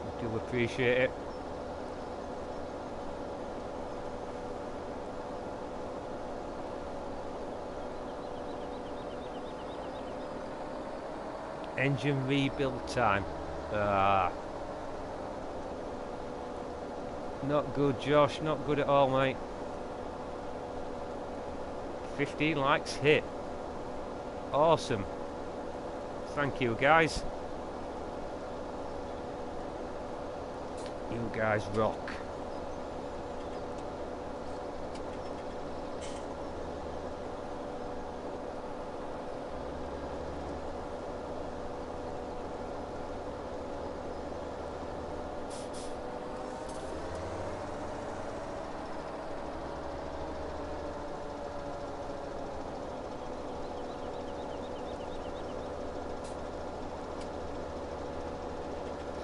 I do appreciate it. Engine rebuild time. Not good, Josh. Not good at all, mate. 15 likes hit. Awesome. Thank you, guys. You guys rock.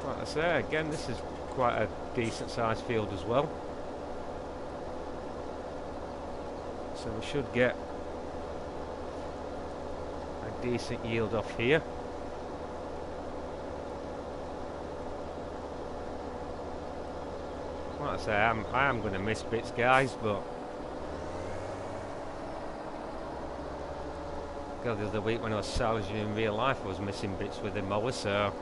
Like I say, again, this is quite a decent sized field as well, so we should get a decent yield off here. Like I say, I am going to miss bits, guys, but God, the other week when I was salvaging in real life, I was missing bits with the mower, so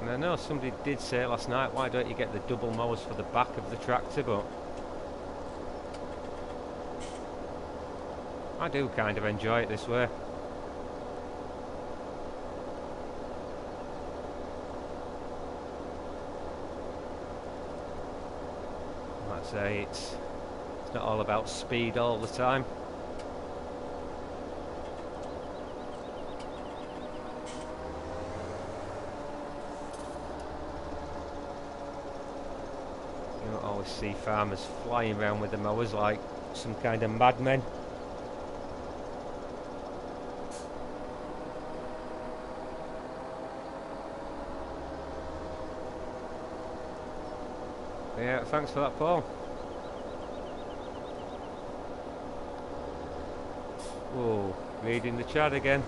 and I know somebody did say last night, why don't you get the double mowers for the back of the tractor, but I do kind of enjoy it this way. Like I say, it's not all about speed all the time. You don't always see farmers flying around with the mowers like some kind of madmen. Yeah, thanks for that, Paul. Whoa, reading the chat again.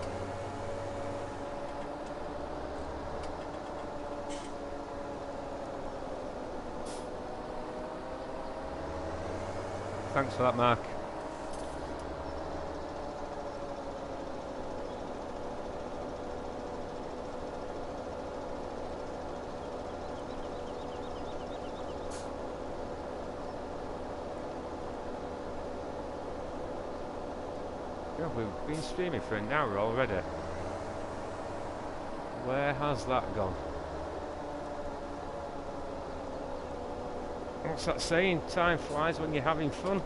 Thanks for that, Mark. God, we've been streaming for an hour already. Where has that gone? What's that saying? Time flies when you're having fun.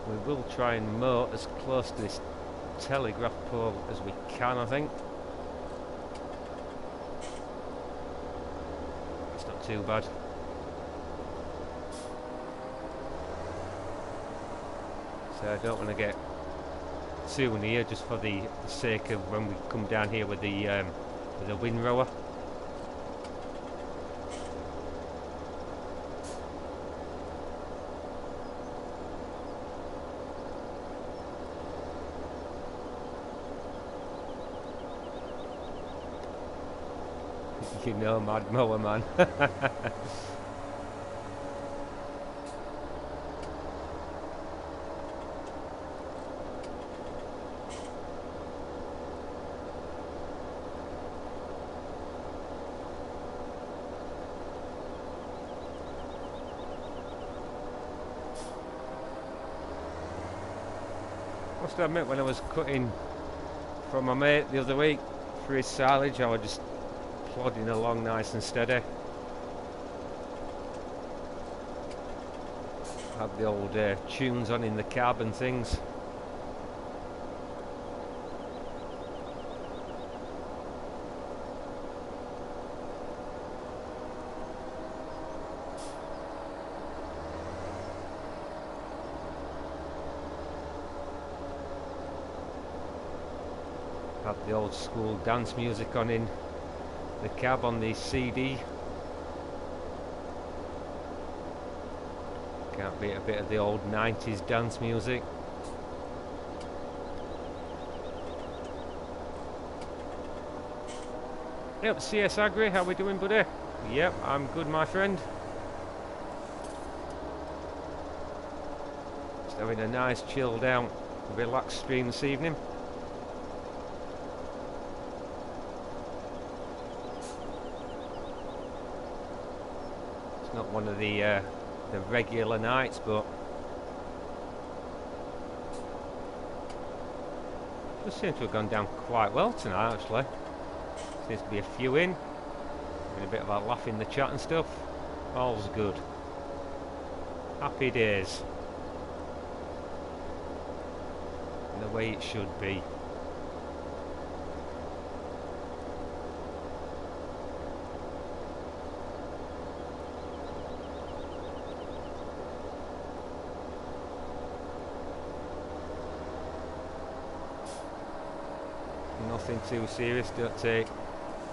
We will try and mow as close to this telegraph pole as we can, I think. It's not too bad. So I don't want to get too near, just for the sake of when we come down here with the windrower. You know, mad mower man. Must admit, when I was cutting for my mate the other week for his silage, I was just plodding along nice and steady. Had the old tunes on in the cab and things. Had the old school dance music on in the cab on the CD. Can't beat a bit of the old 90s dance music. Yep, CS Agri, how we doing, buddy? Yep, I'm good, my friend. Just having a nice chilled out, relaxed stream this evening. Not one of the regular nights, but just seems to have gone down quite well tonight. Actually, seems to be a few in, having a bit of a laugh in the chat and stuff. All's good. Happy days, in the way it should be. Nothing too serious. Don't take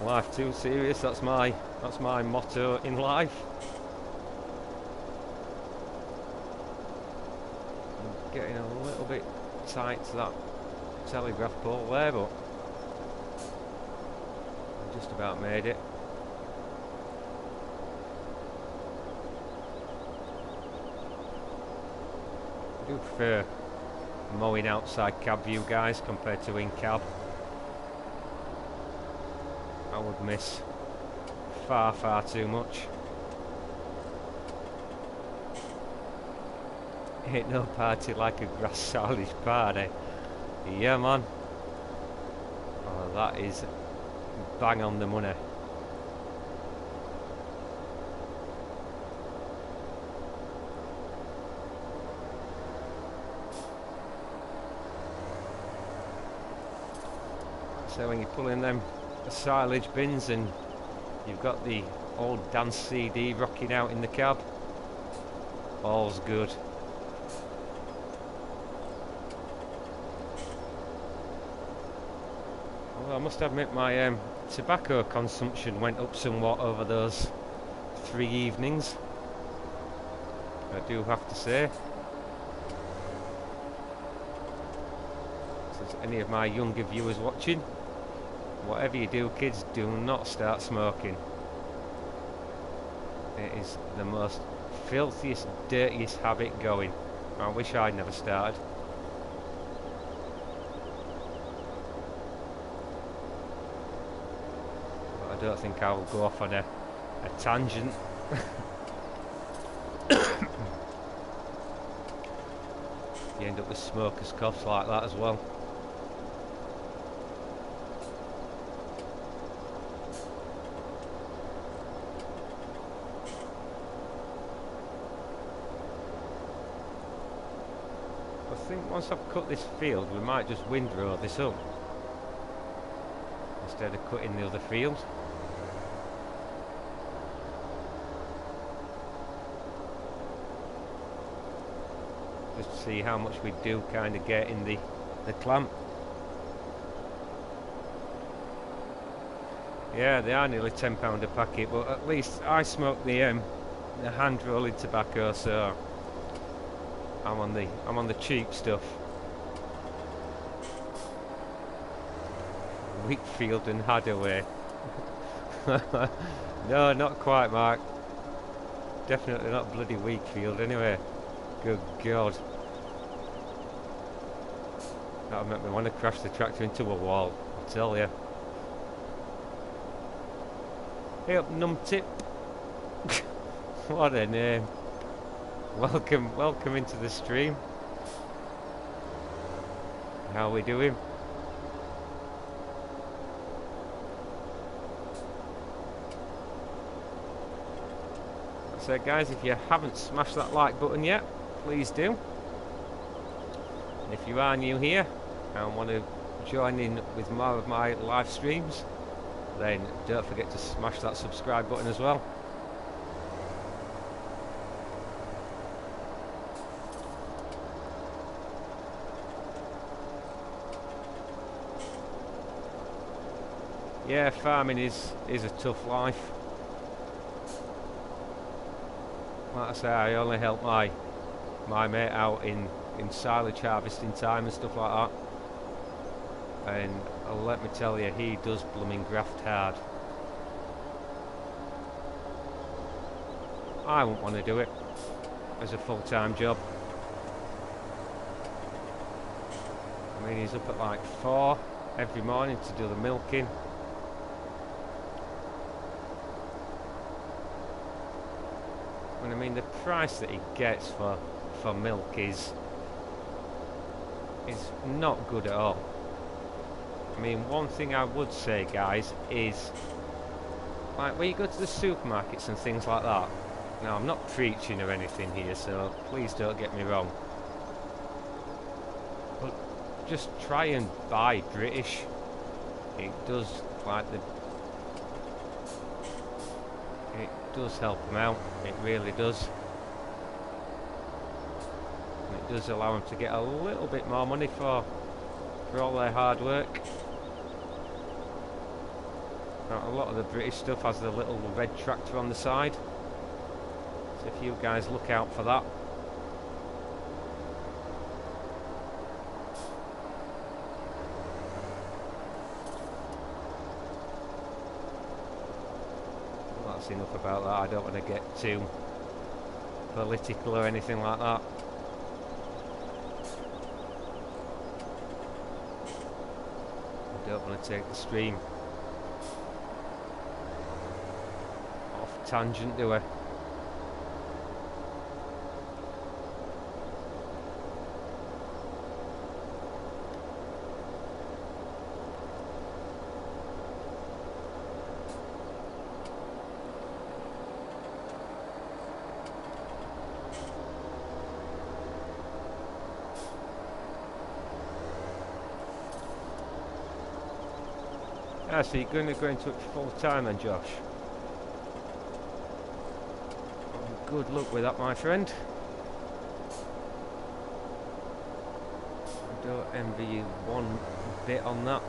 life too serious. That's my motto in life. I'm getting a little bit tight to that telegraph pole there, but I just about made it. I do prefer mowing outside cab view, guys, compared to in cab. I would miss far too much. Ain't no party like a grass silage party. Yeah, man. Oh, that is bang on the money. So when you're pulling them silage bins and you've got the old dance CD rocking out in the cab, all's good. Although I must admit my tobacco consumption went up somewhat over those 3 evenings, I do have to say. So if any of my younger viewers watching, whatever you do, kids, do not start smoking. It is the most filthiest, dirtiest habit going. I wish I'd never started. But I don't think I'll go off on a tangent. You end up with smoker's coughs like that as well. think once I've cut this field, we might just windrow this up instead of cutting the other field. Just to see how much we do kind of get in the clamp. Yeah, they are nearly £10 a packet, but at least I smoke the hand rolling tobacco, so I'm on the cheap stuff. Wakefield and Hadaway. No, not quite, Mark. Definitely not bloody Wakefield anyway. Good God. That'll make me want to crash the tractor into a wall, I tell you. Hey up, Numtip. What a name. Welcome into the stream. How are we doing? So guys, if you haven't smashed that like button yet, please do. And if you are new here and want to join in with more of my live streams, then don't forget to smash that subscribe button as well. Yeah, farming is a tough life. Like I say, I only help my mate out in silage harvesting time and stuff like that. And let me tell you, he does blooming graft hard. I wouldn't want to do it as a full-time job. I mean, he's up at like 4 every morning to do the milking. And I mean, the price that he gets for milk is not good at all. I mean, one thing I would say, guys, is like when you go to the supermarkets and things like that. Now, I'm not preaching or anything here, so please don't get me wrong. But just try and buy British. It does, like, it does help them out. It really does. And it does allow them to get a little bit more money for all their hard work. Now, a lot of the British stuff has the little red tractor on the side, so if you guys look out for that. Well, that's enough about that. I don't want to get too political or anything like that. I don't want to take the stream off tangent, do I? Ah, so you're going to go into it full time then, Josh? Well, good luck with that, my friend. I don't envy you one bit on that.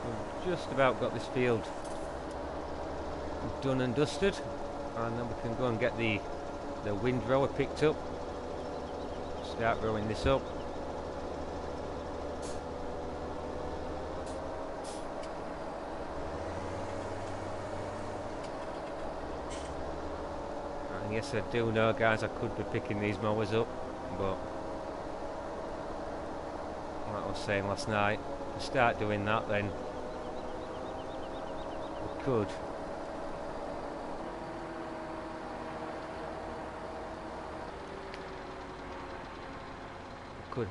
We've just about got this field done and dusted, and then we can go and get the windrower picked up, start rowing this up. And yes, I do know, guys, I could be picking these mowers up, but like I was saying last night, if we start doing that, then we could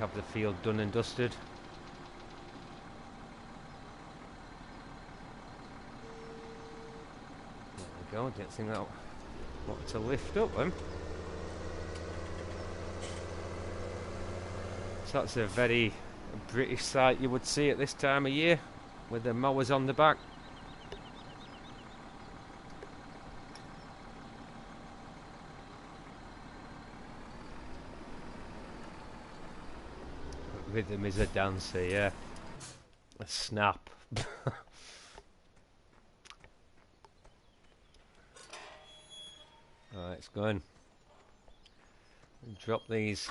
have the field done and dusted. go. Didn't think that wanted to lift up them. So that's a very British sight you would see at this time of year, with the mowers on the back. Rhythm is a dancer, yeah. A snap. Right, let's go and drop these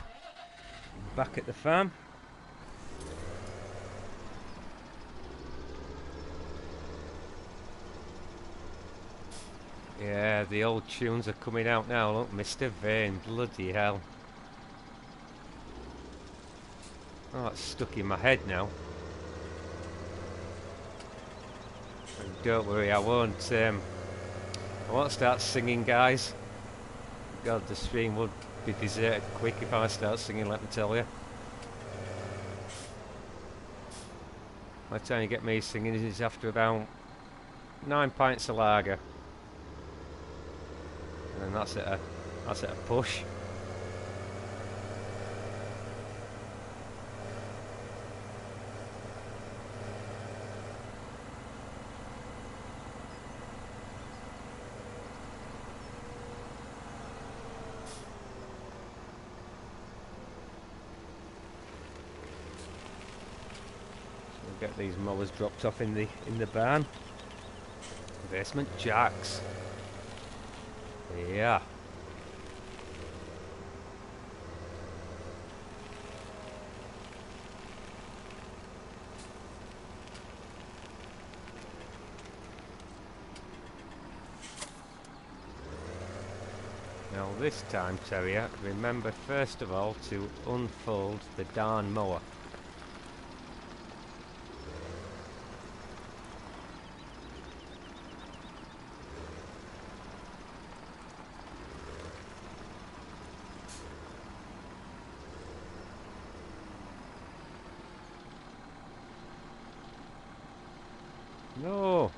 back at the farm. Yeah, the old tunes are coming out now. Look, Mr. Vane, bloody hell. Oh, it's stuck in my head now. And don't worry, I won't start singing, guys. God, the stream would be deserted quick if I start singing, let me tell you. By the time you get me singing is after about 9 pints of lager. And that's at a push. Get these mowers dropped off in the barn. Basement jacks. Yeah. Now this time, Terrier, remember first of all to unfold the darn mower. No.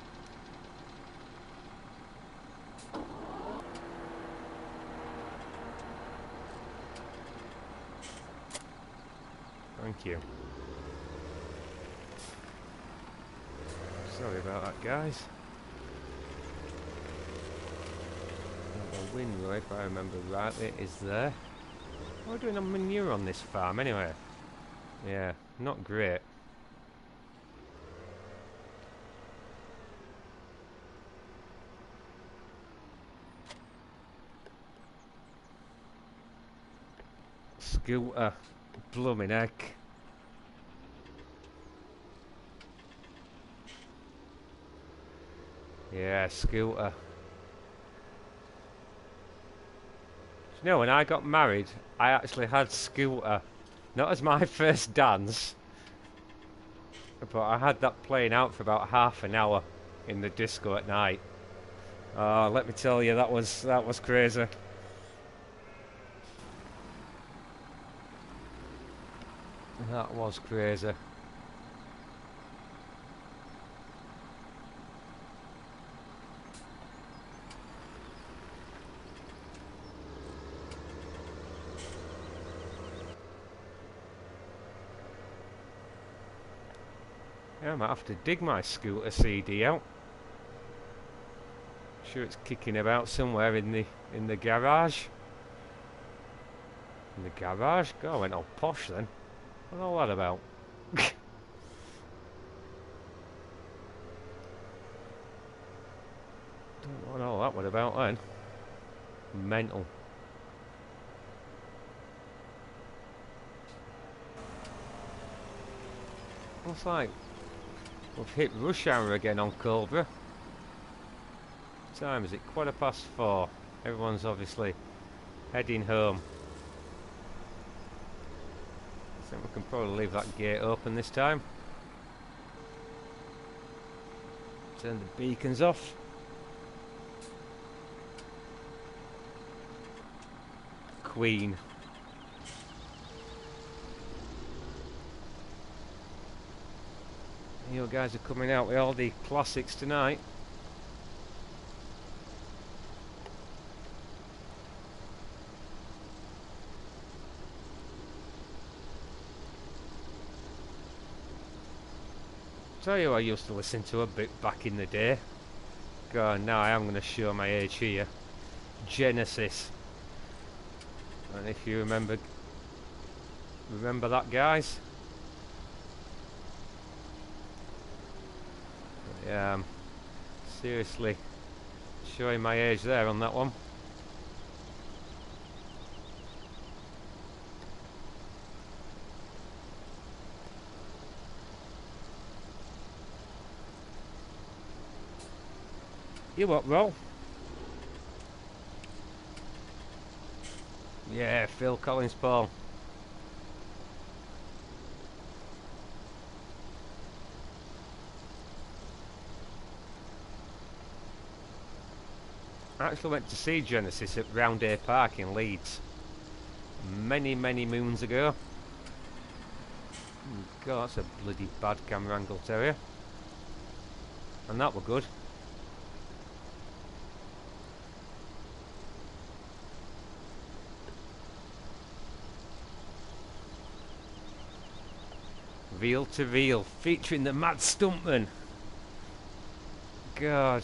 Thank you. Sorry about that, guys. The windrow, if I remember rightly, is there. What are we doing on manure on this farm anyway? Yeah, not great. Scooter, blooming heck. Yeah, scooter. You know, when I got married, I actually had scooter. Not as my first dance, but I had that playing out for about half an hour in the disco at night. Oh, let me tell you, that was crazy. That was crazy. Yeah, I might have to dig my scooter CD out. Sure, it's kicking about somewhere in the garage. In the garage? God, I went all posh then. What's all that about? Don't know what all that was about then. Mental. Looks like we've hit rush hour again on Coldborough. What time is it? 4:15. Everyone's obviously heading home. I think we can probably leave that gate open this time. Turn the beacons off. Queen. You guys are coming out with all the classics tonight. Tell you, I used to listen to a bit back in the day. God, now I am going to show my age here. Genesis. And if you remember that, guys. Yeah, seriously showing my age there on that one. You what, Roll? Yeah, Phil Collins, Paul. I actually went to see Genesis at Roundhay Park in Leeds many moons ago. God, that's a bloody bad camera angle, Terrier. And that were good. Reel to Reel, featuring the Mad Stuntman. God.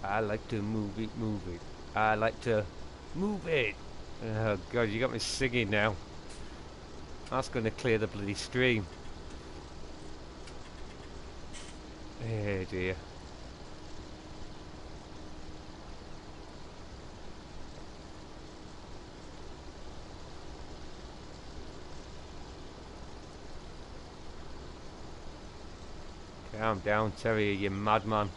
I like to move it. I like to move it. Oh God, you got me singing now. That's going to clear the bloody stream. Oh dear. Calm down, Terry, you madman.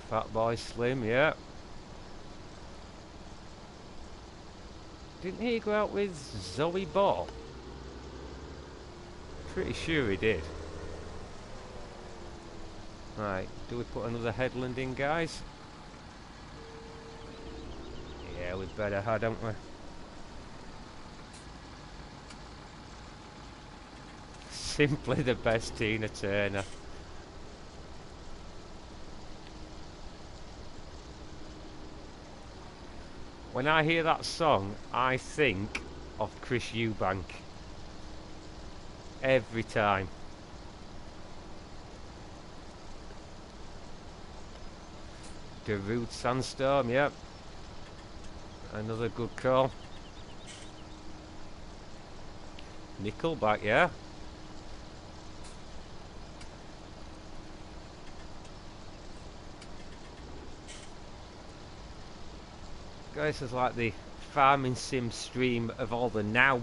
Fat Boy Slim, yeah. Didn't he go out with Zoe Ball? Pretty sure he did. Right, do we put another headland in, guys? Yeah, we'd better, don't we? Simply the best Tina Turner. When I hear that song, I think of Chris Eubank. Every time. Darude Sandstorm, yep. Another good call. Nickelback, yeah. Guys, this is like the farming sim stream of all the now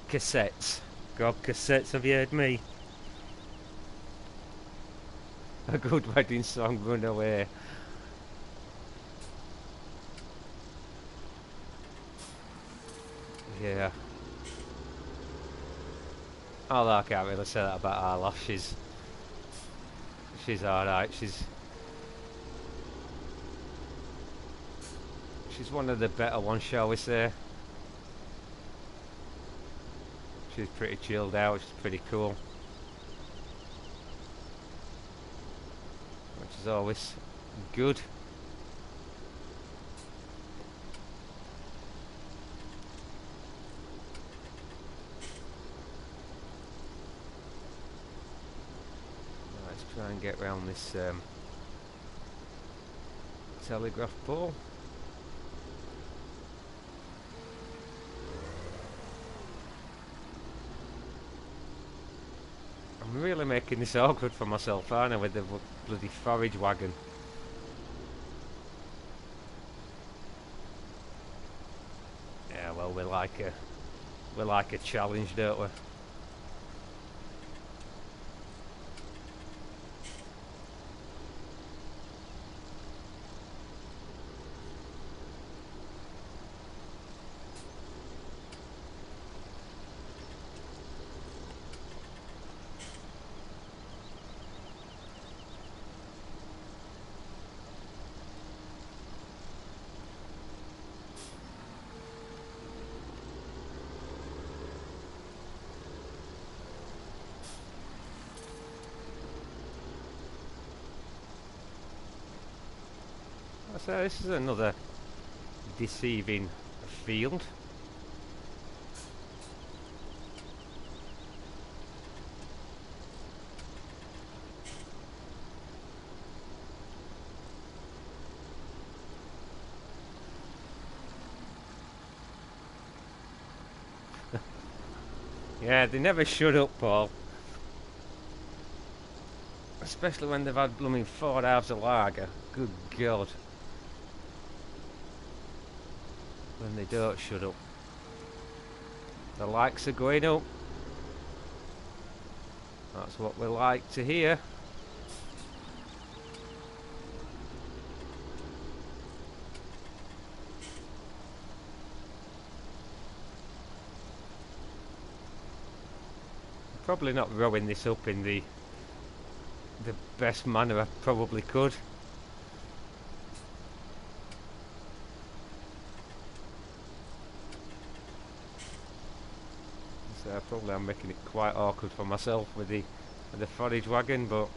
cassettes. God, cassettes, have you heard me? A good wedding song, Run Away. Yeah. Although I can't really say that about Arla. She's alright. She's one of the better ones, shall we say. She's pretty chilled out, she's pretty cool. Which is always good. Let's try and get round this telegraph pole. I'm really making this awkward for myself, aren't I, with the bloody forage wagon. Yeah, well, we like a challenge, don't we? So this is another deceiving field. Yeah, they never shut up, Paul. Especially when they've had blooming 4 halves of lager. Good God. When they don't shut up. The likes are going up. That's what we like to hear. Probably not rowing this up in the best manner I probably could. So probably I'm making it quite awkward for myself with the forage wagon, but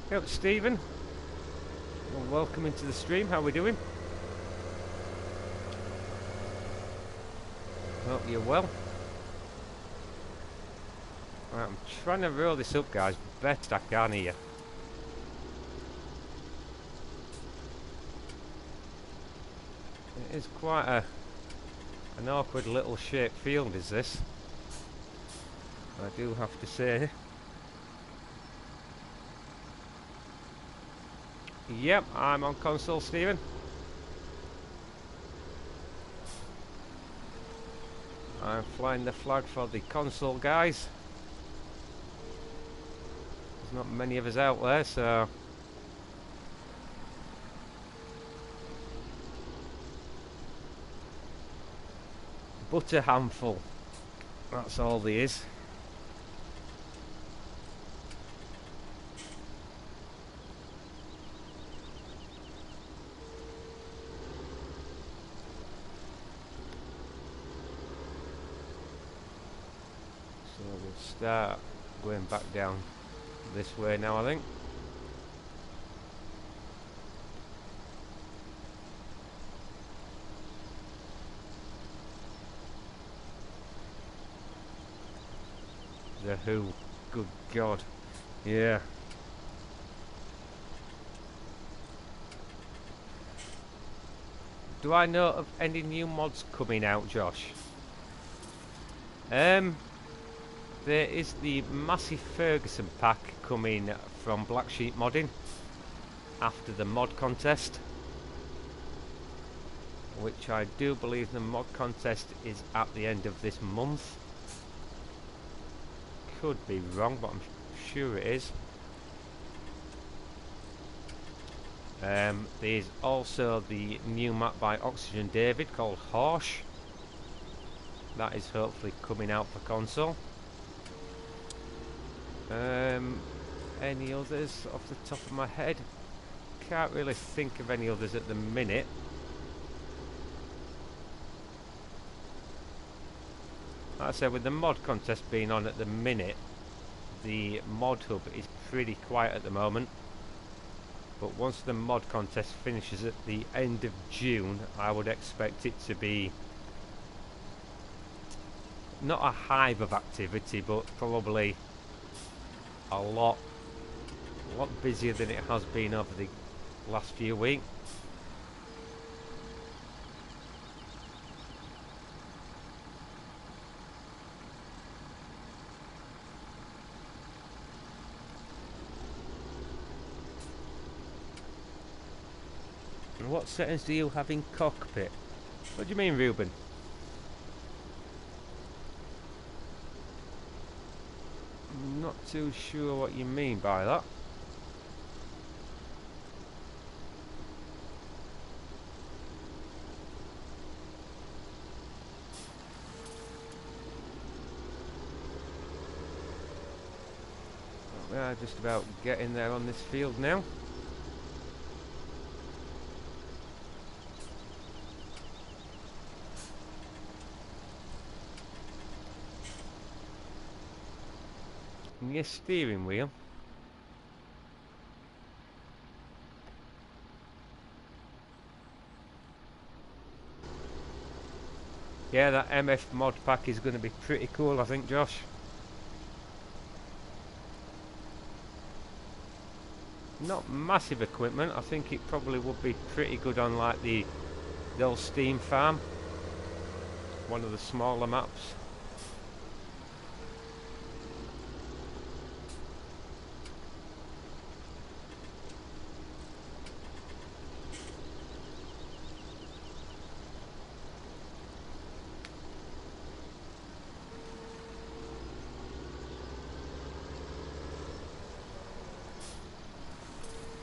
hello Stephen. Well, welcome into the stream. How are we doing? Hope you're well. Right, I'm trying to roll this up, guys, best I can here. It is quite an awkward little shaped field, is this? I do have to say. Yep, I'm on console, Stephen. I'm flying the flag for the console guys. There's not many of us out there, so but a handful. That's all there is. So we'll start going back down this way now, I think. The who? Good God. Yeah. Do I know of any new mods coming out, Josh? There is the Massive Ferguson pack coming from Black Sheep Modding after the mod contest, which I do believe the mod contest is at the end of this month. Could be wrong, but I'm sure it is. There's also the new map by Oxygen David called Horsh. That is hopefully coming out for console. Any others off the top of my head? Can't really think of any others at the minute. Like I said, with the mod contest being on at the minute, the mod hub is pretty quiet at the moment. But once the mod contest finishes at the end of June, I would expect it to be not a hive of activity, but probably a lot busier than it has been over the last few weeks. And what settings do you have in cockpit? What do you mean, Ruben? Not too sure what you mean by that. We are just about getting there on this field now. and your steering wheel. Yeah, that MF mod pack is going to be pretty cool, I think, Josh. Not massive equipment. I think it probably would be pretty good on like the old Steam farm, one of the smaller maps.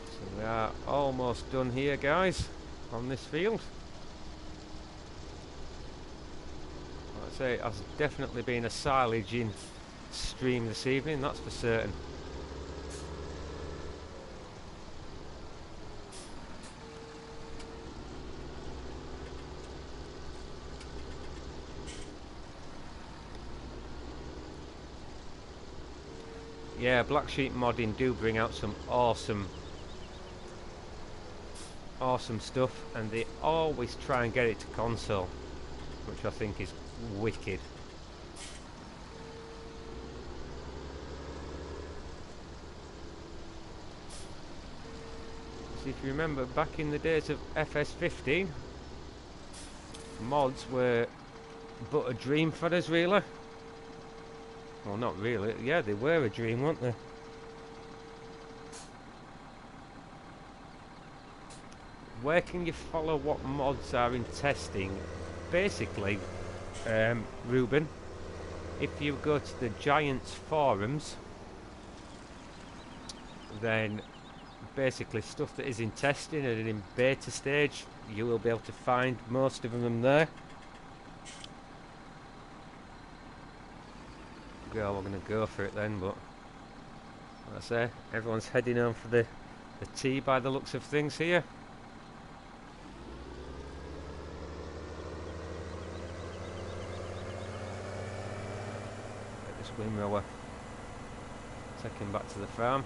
So we are almost done here, guys, on this field. Like I say, it has definitely been a silaging stream this evening, that's for certain. Yeah, Black Sheep modding do bring out some awesome stuff, and they always try and get it to console, which I think is wicked. So if you remember back in the days of FS15, mods were but a dream for us, really. Well, not really. Yeah, they were a dream, weren't they? Where can you follow what mods are in testing? Basically, Ruben, if you go to the Giants forums, then basically stuff that is in testing and in beta stage, you will be able to find most of them there. Well, we're going to go for it then, but like I say, everyone's heading home for the tea by the looks of things here. Get this windrower, take him back to the farm.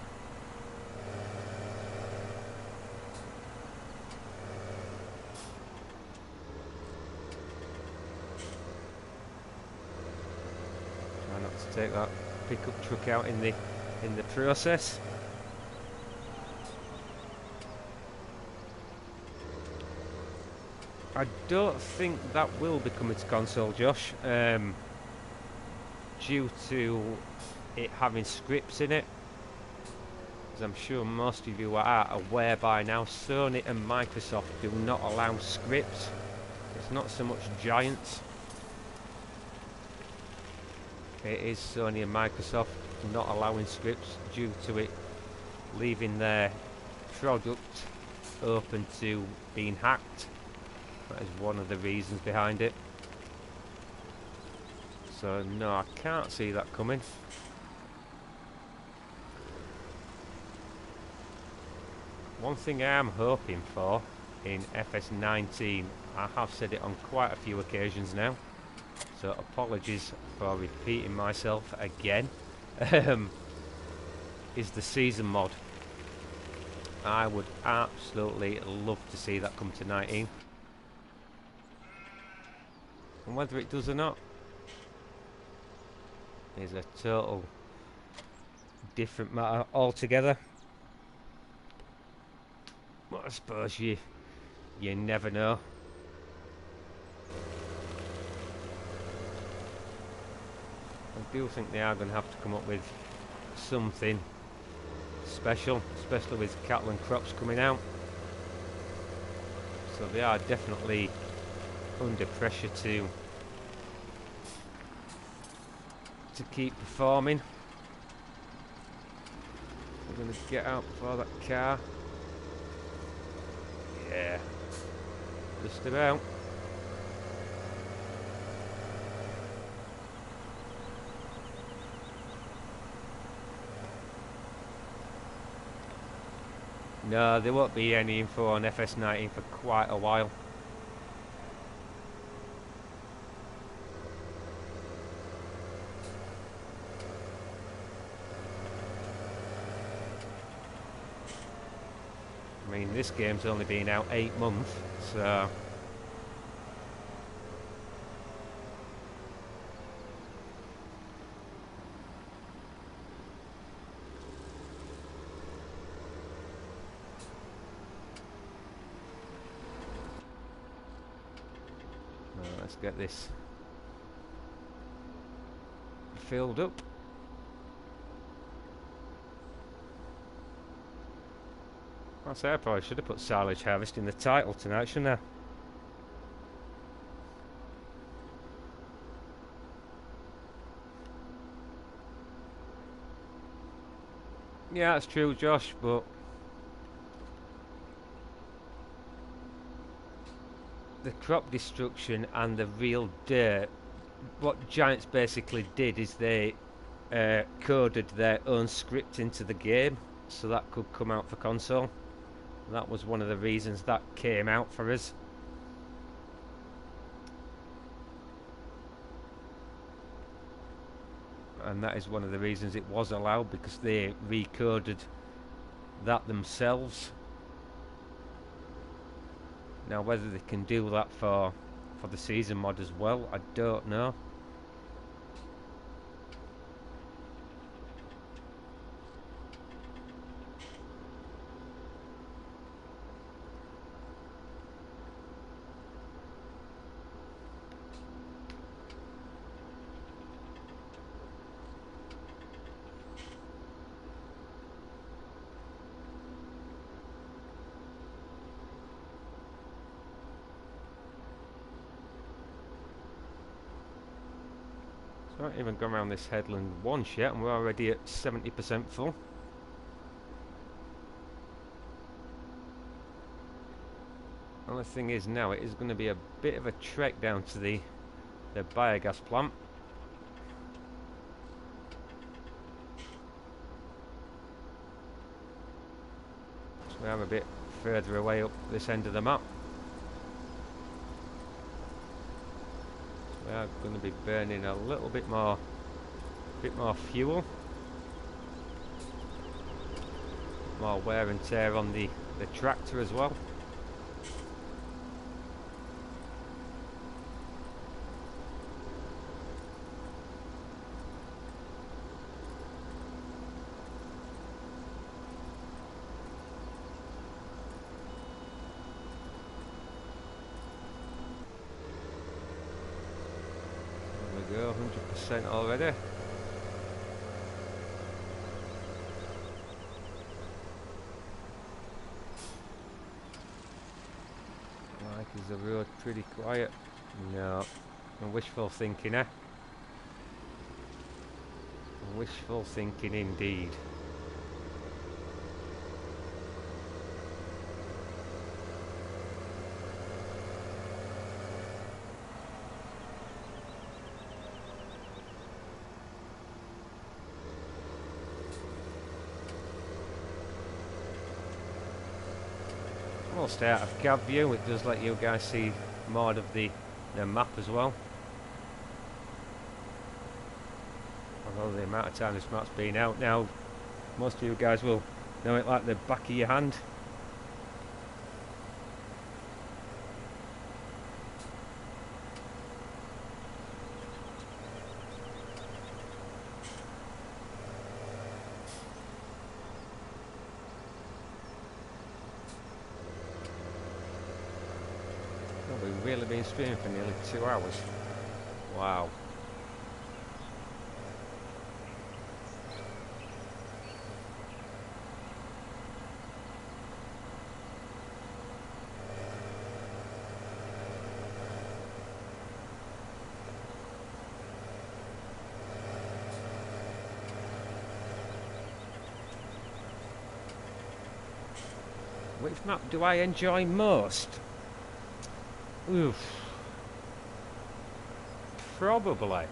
Take that pickup truck out in the process. I don't think that will be coming to console, Josh, due to it having scripts in it. As I'm sure most of you are aware by now, Sony and Microsoft do not allow scripts. It's not so much Giants. It is Sony and Microsoft not allowing scripts due to it leaving their product open to being hacked. That is one of the reasons behind it. So no, I can't see that coming. One thing I am hoping for in FS19, I have said it on quite a few occasions now, so apologies for repeating myself again, is the season mod. I would absolutely love to see that come to 19. And whether it does or not is a total different matter altogether. But I suppose you never know. I do think they are going to have to come up with something special, especially with cattle and crops coming out. So they are definitely under pressure to keep performing. We're going to get out before that car. Yeah, just about. No, there won't be any info on FS19 for quite a while. I mean, this game's only been out 8 months, so... Let's get this filled up. I say I probably should have put silage harvest in the title tonight, shouldn't I? Yeah, that's true, Josh, but the crop destruction and the real dirt, what Giants basically did is they coded their own script into the game so that could come out for console. That was one of the reasons that came out for us. And that is one of the reasons it was allowed, because they recoded that themselves. Now whether they can do that for the season mod as well, I don't know. I haven't even gone around this headland once yet, and we're already at 70% full. Only thing is now it is going to be a bit of a trek down to the biogas plant. So we are a bit further away up this end of the map. We are going to be burning a little bit more fuel, more wear and tear on the tractor as well. Go 100% already. Like, is the road pretty quiet? No. Wishful thinking, eh? Wishful thinking indeed. We'll stay out of cab view. It does let you guys see more of the map as well. Although the amount of time this map's been out now, most of you guys will know it like the back of your hand. We've really been streaming for nearly 2 hours. Wow. Which map do I enjoy most? Oof. Probably.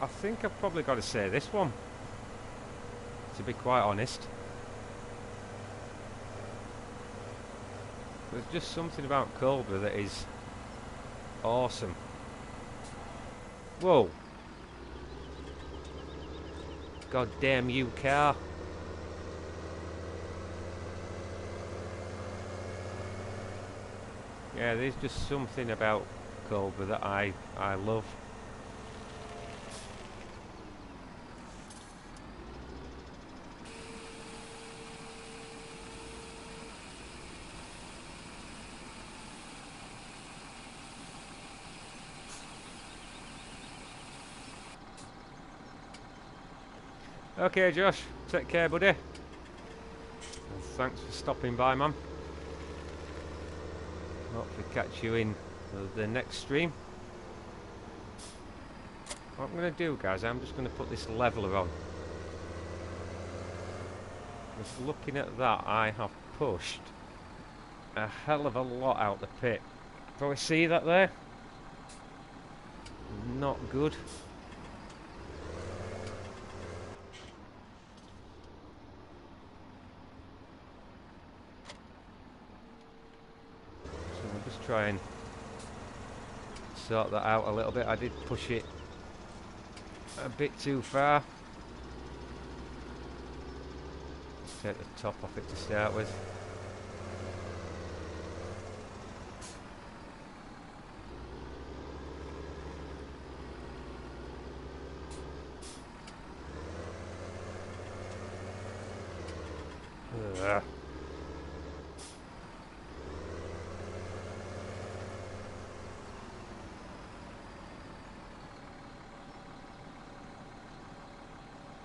I think I've probably got to say this one, to be quite honest. There's just something about coldborough that is awesome. Whoa. God damn you, car. Yeah, there's just something about coldborough that I love. Okay, Josh, take care, buddy. And thanks for stopping by, man. Hopefully catch you in the next stream. What I'm going to do, guys, I'm just going to put this leveler on. Just looking at that, I have pushed a hell of a lot out the pit. Do we see that there? Not good. So we'll just try and sort that out a little bit. I did push it a bit too far. Let's take the top off it to start with.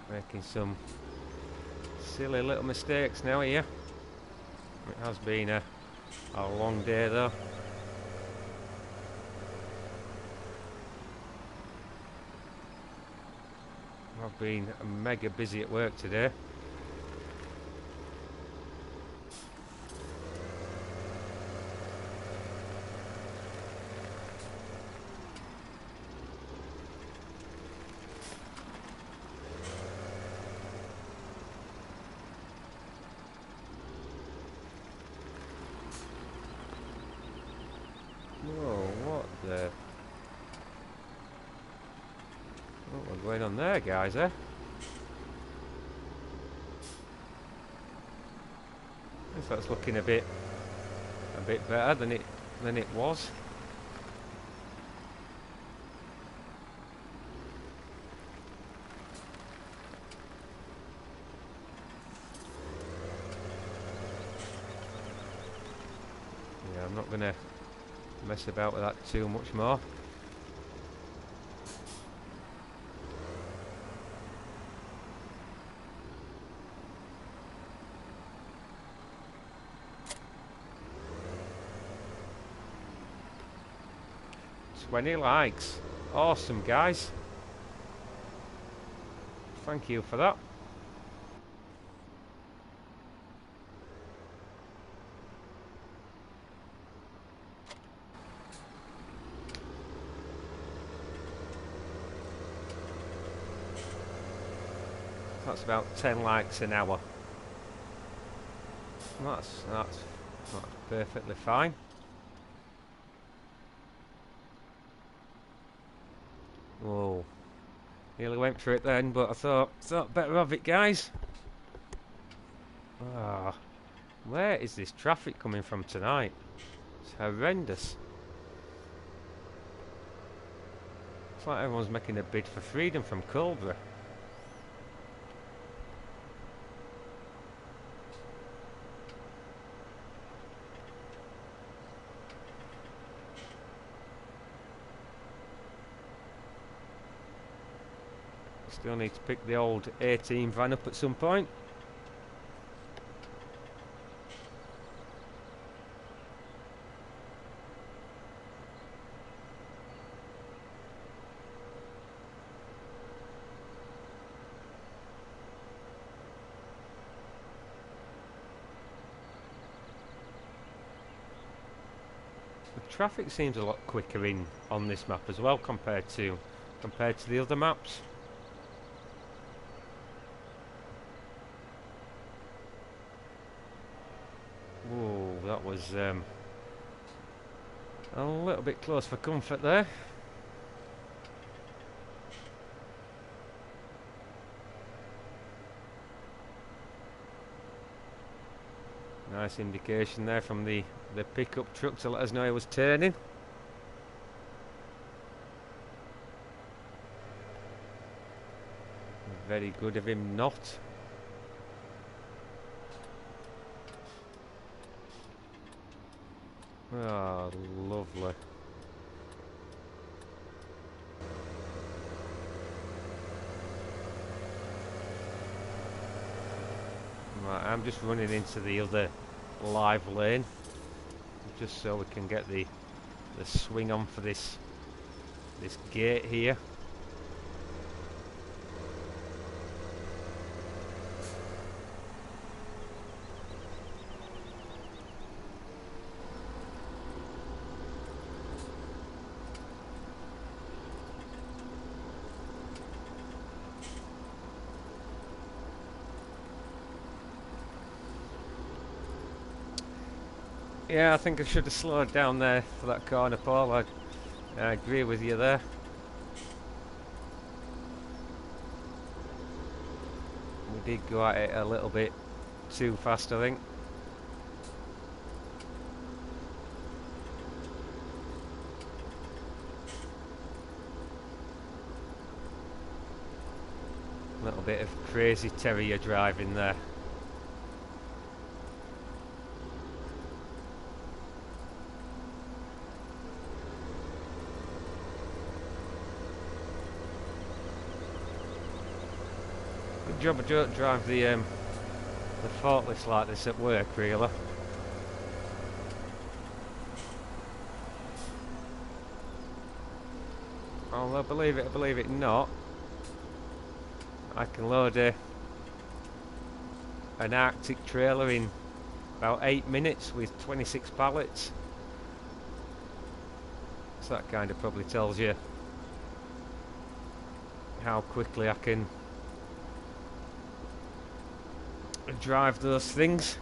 Making some silly little mistakes now here. It has been a long day though. I've been mega busy at work today. What we're going on there, guys, eh? Guess that's looking a bit better than it was. Yeah, I'm not gonna mess about with that too much more. Twenty likes. Awesome, guys. Thank you for that. That's about 10 likes an hour. That's perfectly fine. Whoa. Nearly went for it then, but I thought better of it, guys. Ah, where is this traffic coming from tonight? It's horrendous. It's like everyone's making a bid for freedom from coldborough. Still need to pick the old 18 van up at some point. The traffic seems a lot quicker on this map as well compared to the other maps. Whoa, that was a little bit close for comfort there. Nice indication there from the pickup truck to let us know he was turning. Very good of him not. Oh, lovely. Right, I'm just running into the other live lane just so we can get the swing on for this gate here. Yeah, I think I should have slowed down there for that corner, Paul. I agree with you there. We did go at it a little bit too fast, I think. A little bit of crazy terrier driving there. Good job I don't drive the forklift like this at work, really. Although believe it or believe it not, I can load an Arctic trailer in about 8 minutes with 26 pallets. So that kind of probably tells you how quickly I can drive those things.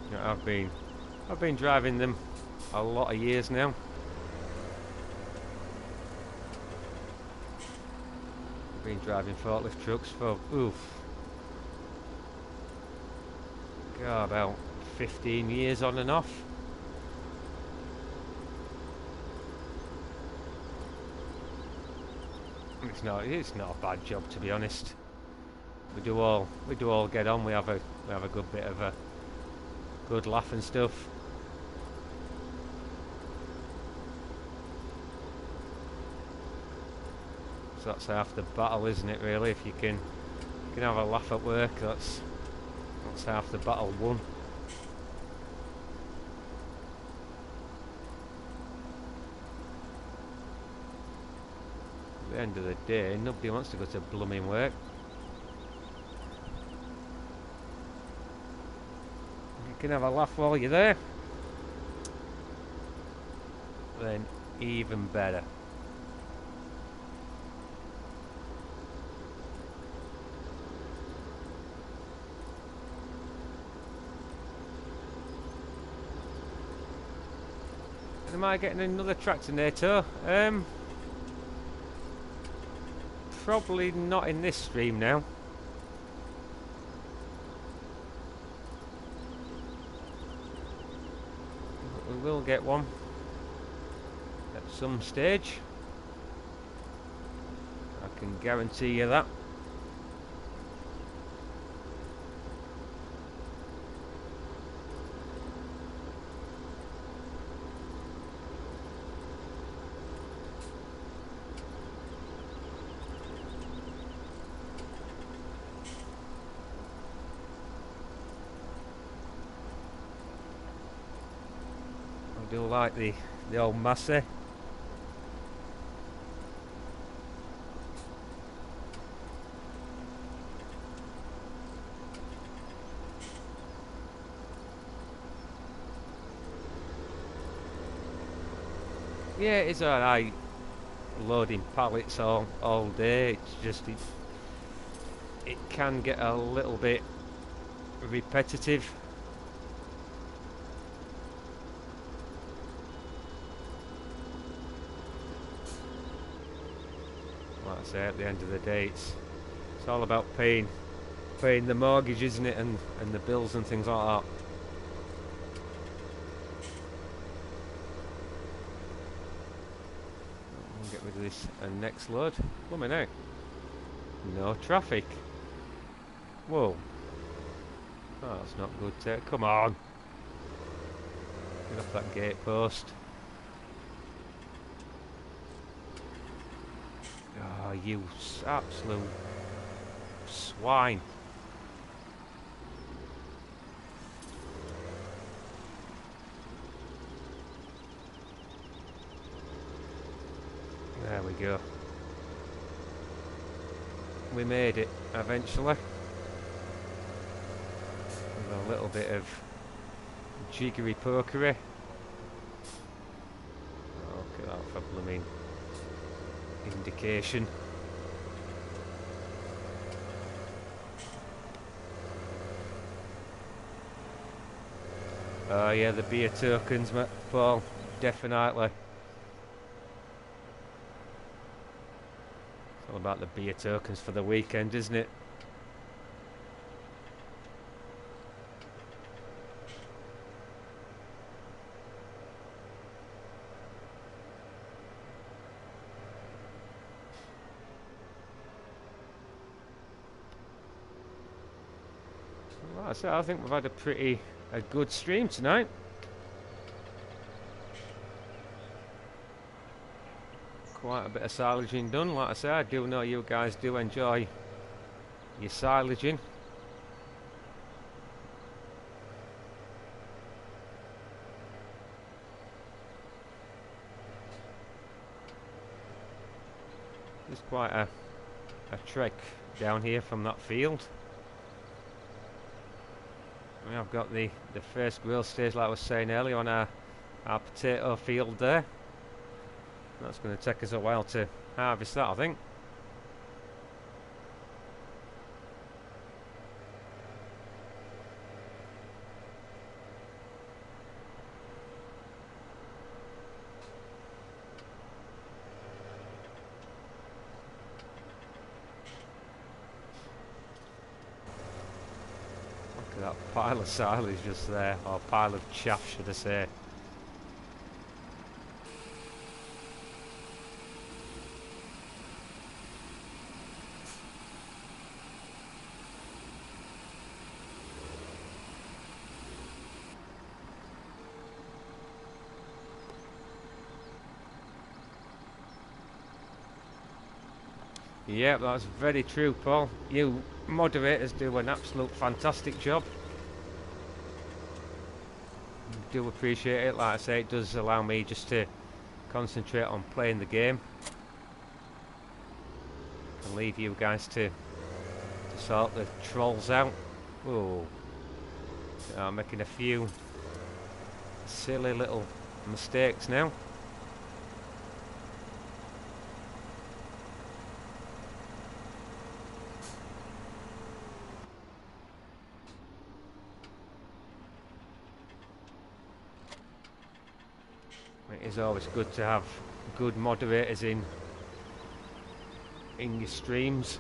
You know, I've been driving them a lot of years now. I've been driving forklift trucks for about 15 years on and off. It's not a bad job, to be honest. We do all get on. We have a good bit of a good laugh and stuff. So that's half the battle, isn't it? Really, if you can have a laugh at work, that's half the battle won. At the end of the day, nobody wants to go to blooming work. You can have a laugh while you're there, then even better. Am I getting another tractor NATO? Probably not in this stream now. But we will get one at some stage. I can guarantee you that. I do like the old Massey. Yeah, it's alright loading pallets all day. It's just it can get a little bit repetitive. say, at the end of the day, it's all about paying the mortgage, isn't it, and the bills and things like that. I'll get rid of this next load. Blimey now. No traffic. Whoa. Oh, that's not good. Come on. Get off that gate post. Oh, you absolute swine. There we go. We made it eventually. With a little bit of jiggery pokery. Oh, look at that for blooming indication. Oh yeah, the beer tokens, Paul, definitely. It's all about the beer tokens for the weekend, isn't it? Like I said, I think we've had a good stream tonight. Quite a bit of silaging done. Like I said, I do know you guys do enjoy your silaging. There's quite a trek down here from that field. I've got the first grill stage, like I was saying earlier, on our potato field there. That's going to take us a while to harvest that, I think. That pile of silage just there, or pile of chaff, should I say. Yeah, that's very true, Paul. You moderators do an absolute fantastic job. Do appreciate it. Like I say, it does allow me just to concentrate on playing the game and leave you guys to sort the trolls out. Oh, I'm making a few silly little mistakes now. It is always good to have good moderators in your streams.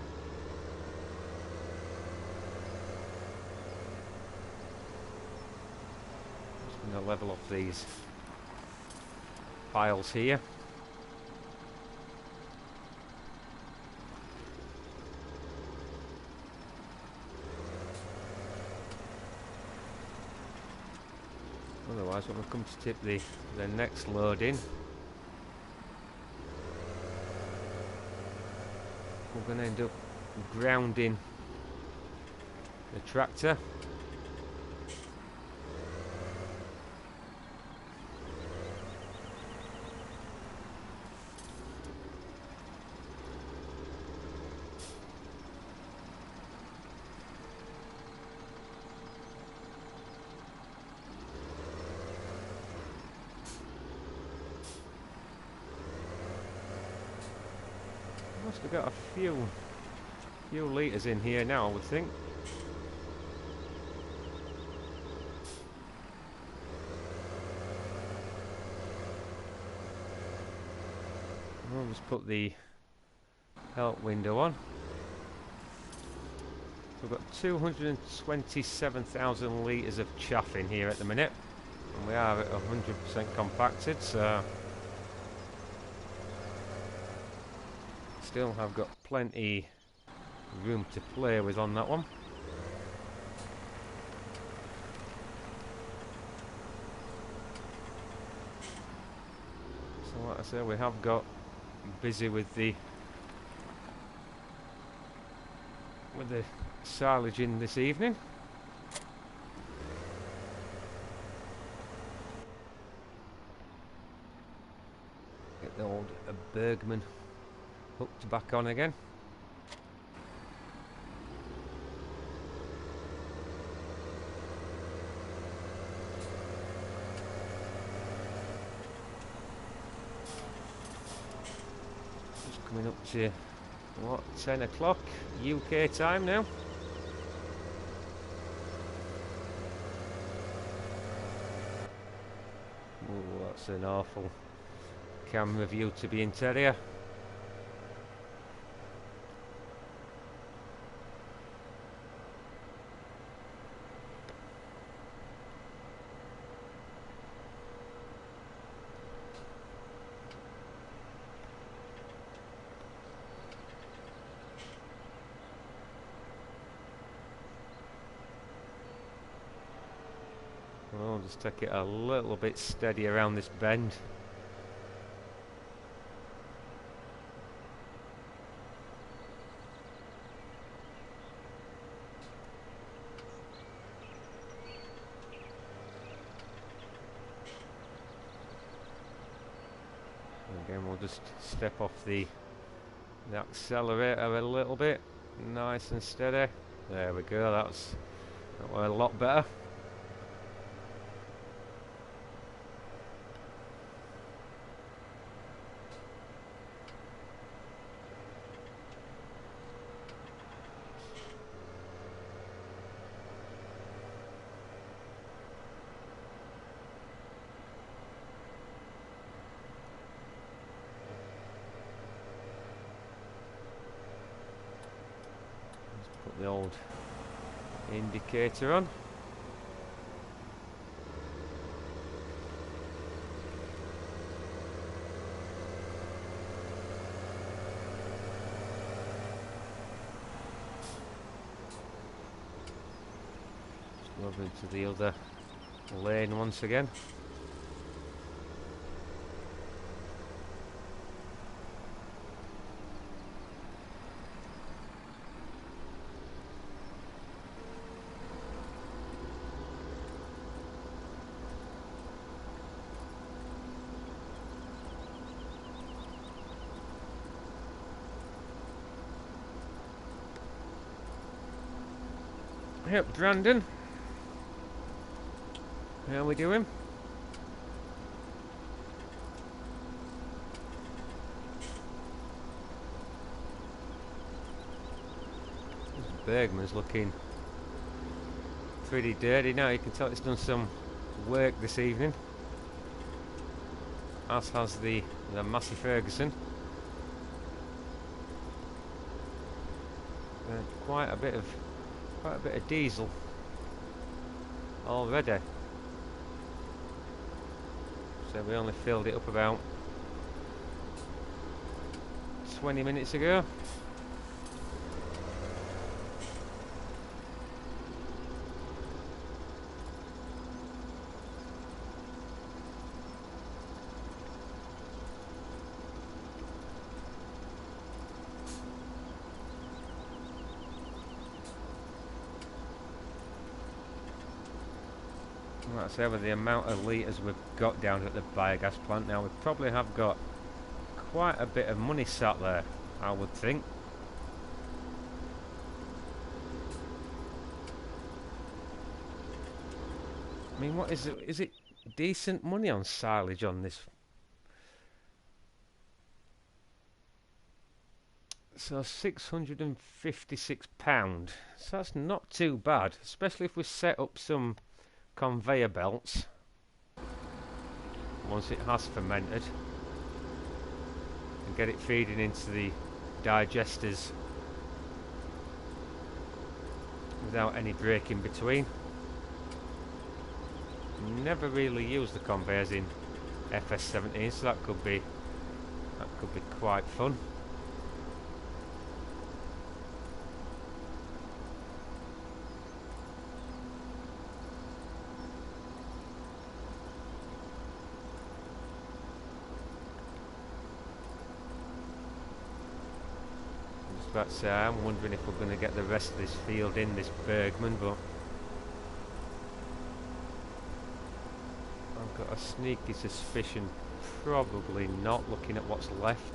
Just going to level up these piles here. Otherwise, when we come to tip the next load in, we're going to end up grounding the tractor. Must have got a few litres in here now, I would think. I'll just put the help window on. So we've got 227,000 litres of chaff in here at the minute, and we are at 100% compacted, so still have got plenty room to play with on that one. So like I say, we have got busy with the silaging this evening. Get the old Bergman hooked back on again. Just coming up to what, 10 o'clock UK time now. Oh, that's an awful camera view to be interior. Well, I'll just take it a little bit steady around this bend. Again, we'll just step off the accelerator a little bit, nice and steady. There we go, that was a lot better. Put the old indicator on. Just go over into the other lane once again. Yep, Brandon. How we doing? Bergman's looking pretty dirty now. You can tell it's done some work this evening, as has the Massey Ferguson. Quite a bit of diesel already. So we only filled it up about 20 minutes ago. Like I say, with the amount of litres we've got down at the biogas plant now, we probably have got quite a bit of money sat there, I would think. I mean, what is it? Is it decent money on silage on this? So £656. So that's not too bad, especially if we set up some conveyor belts once it has fermented and get it feeding into the digesters without any break in between. Never really used the conveyors in FS17, so that could be quite fun. About to say, I'm wondering if we're going to get the rest of this field in this Bergman, but I've got a sneaky suspicion probably not, looking at what's left.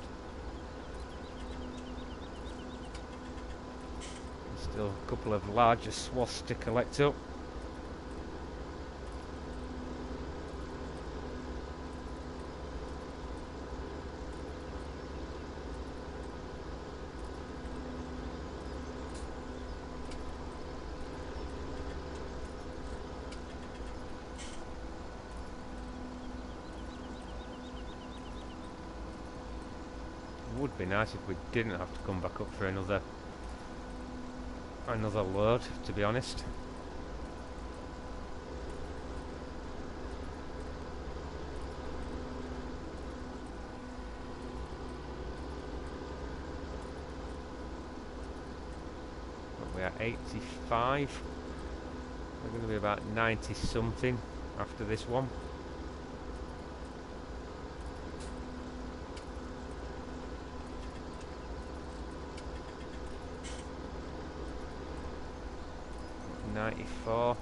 There's still a couple of larger swaths to collect up. Would be nice if we didn't have to come back up for another load, to be honest. We're at 85. We're going to be about 90 something after this one. .94.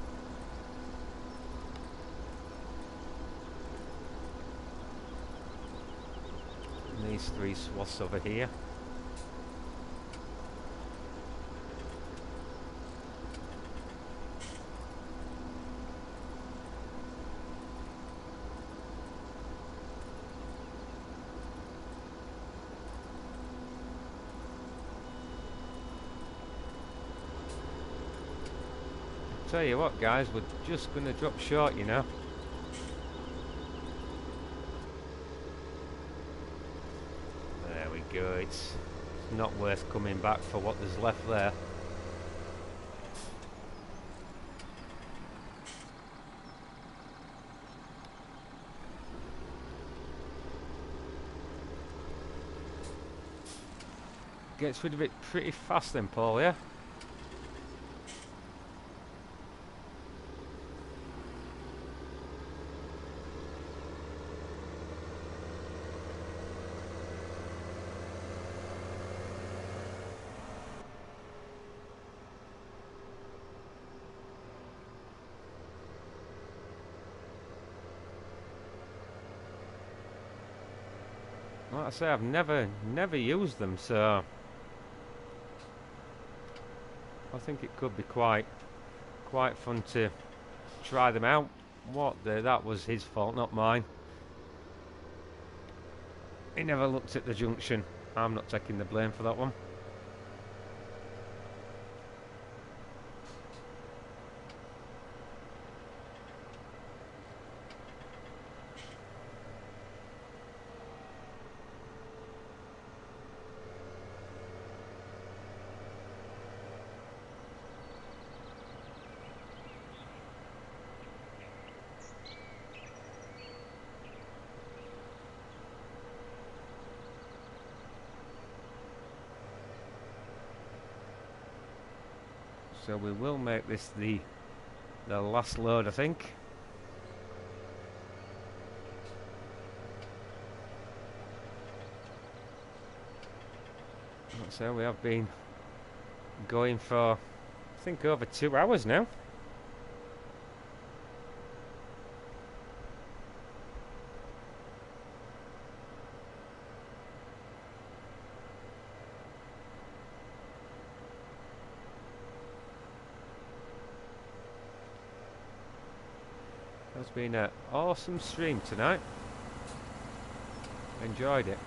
And these three swaths over here. Tell you what, guys, we're just going to drop short, you know. There we go. It's not worth coming back for what there's left there. Gets rid of it pretty fast then, Paul, yeah? Like I say, I've never used them, so I think it could be quite fun to try them out. That was his fault, not mine. He never looked at the junction. I'm not taking the blame for that one. So we will make this the last load, I think. So we have been going for, I think, over 2 hours now. It's been an awesome stream tonight. Enjoyed it.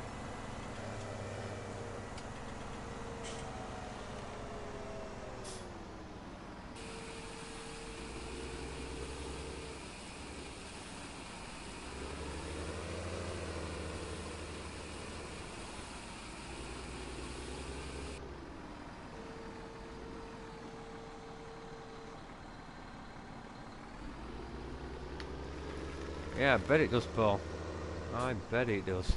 Yeah, I bet it does, Paul. I bet it does.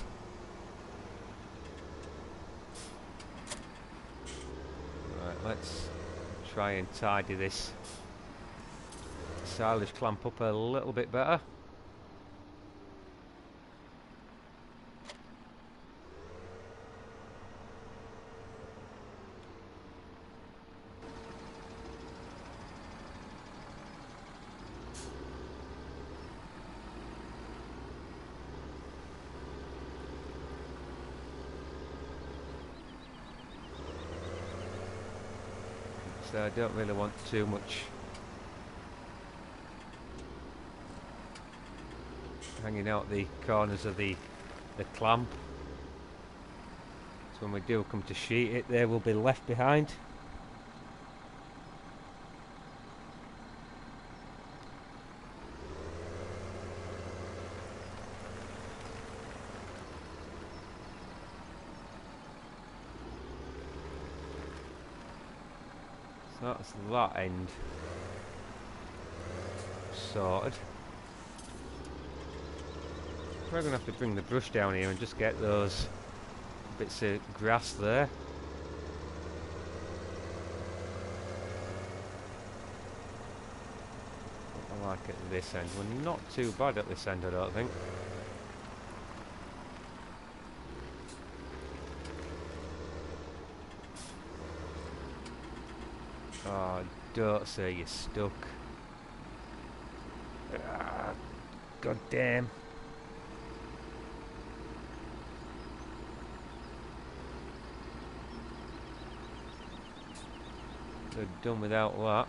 Right, let's try and tidy this silage clamp up a little bit better. So I don't really want too much hanging out the corners of the clamp. So when we do come to sheet it, they will be left behind. So that's that end sorted. We're going to have to bring the brush down here and just get those bits of grass there. I like it at this end. We're not too bad at this end, I don't think. Oh, don't say you're stuck. Ah, God damn. They're done without that.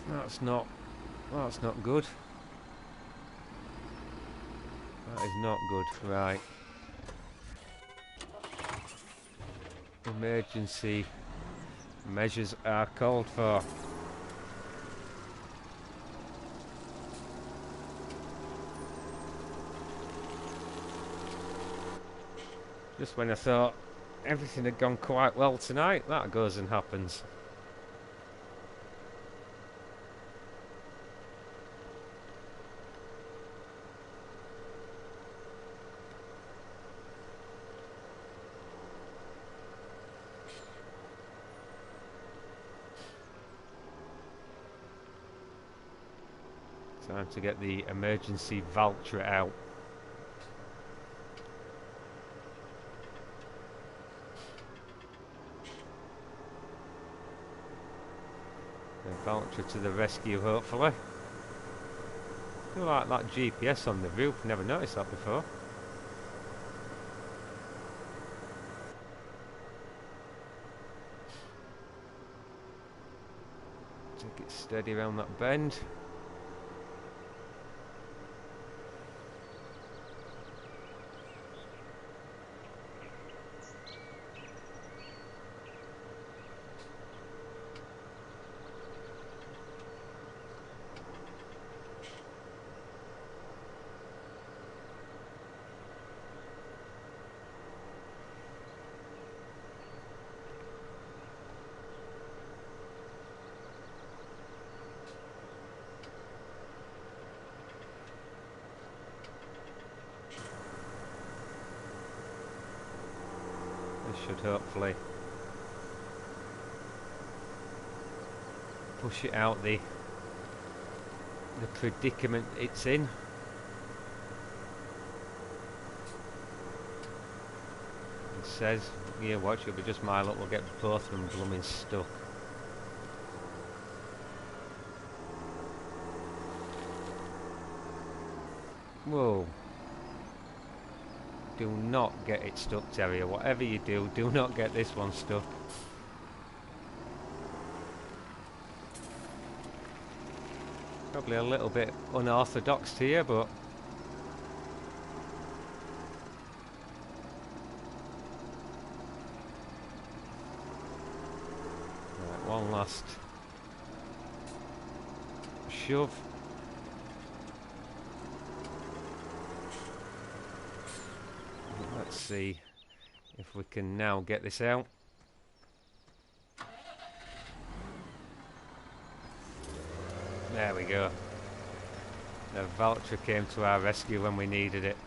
That's not good. That is not good. Right. Emergency measures are called for. Just when I thought everything had gone quite well tonight, that goes and happens. Time to get the emergency Valtra out. The Valtra to the rescue, hopefully. I feel like that GPS on the roof, never noticed that before. Take it steady around that bend. Should hopefully push it out the predicament it's in. It says, yeah, watch, it'll be just my luck, we'll get both of them blooming stuck. Whoa. Do not get it stuck, Terrier. Whatever you do, do not get this one stuck. Probably a little bit unorthodox here, but right, one last shove. Let's see if we can now get this out. There we go. The vulture came to our rescue when we needed it.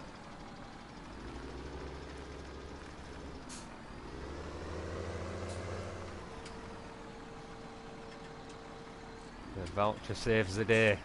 The vulture saves the day.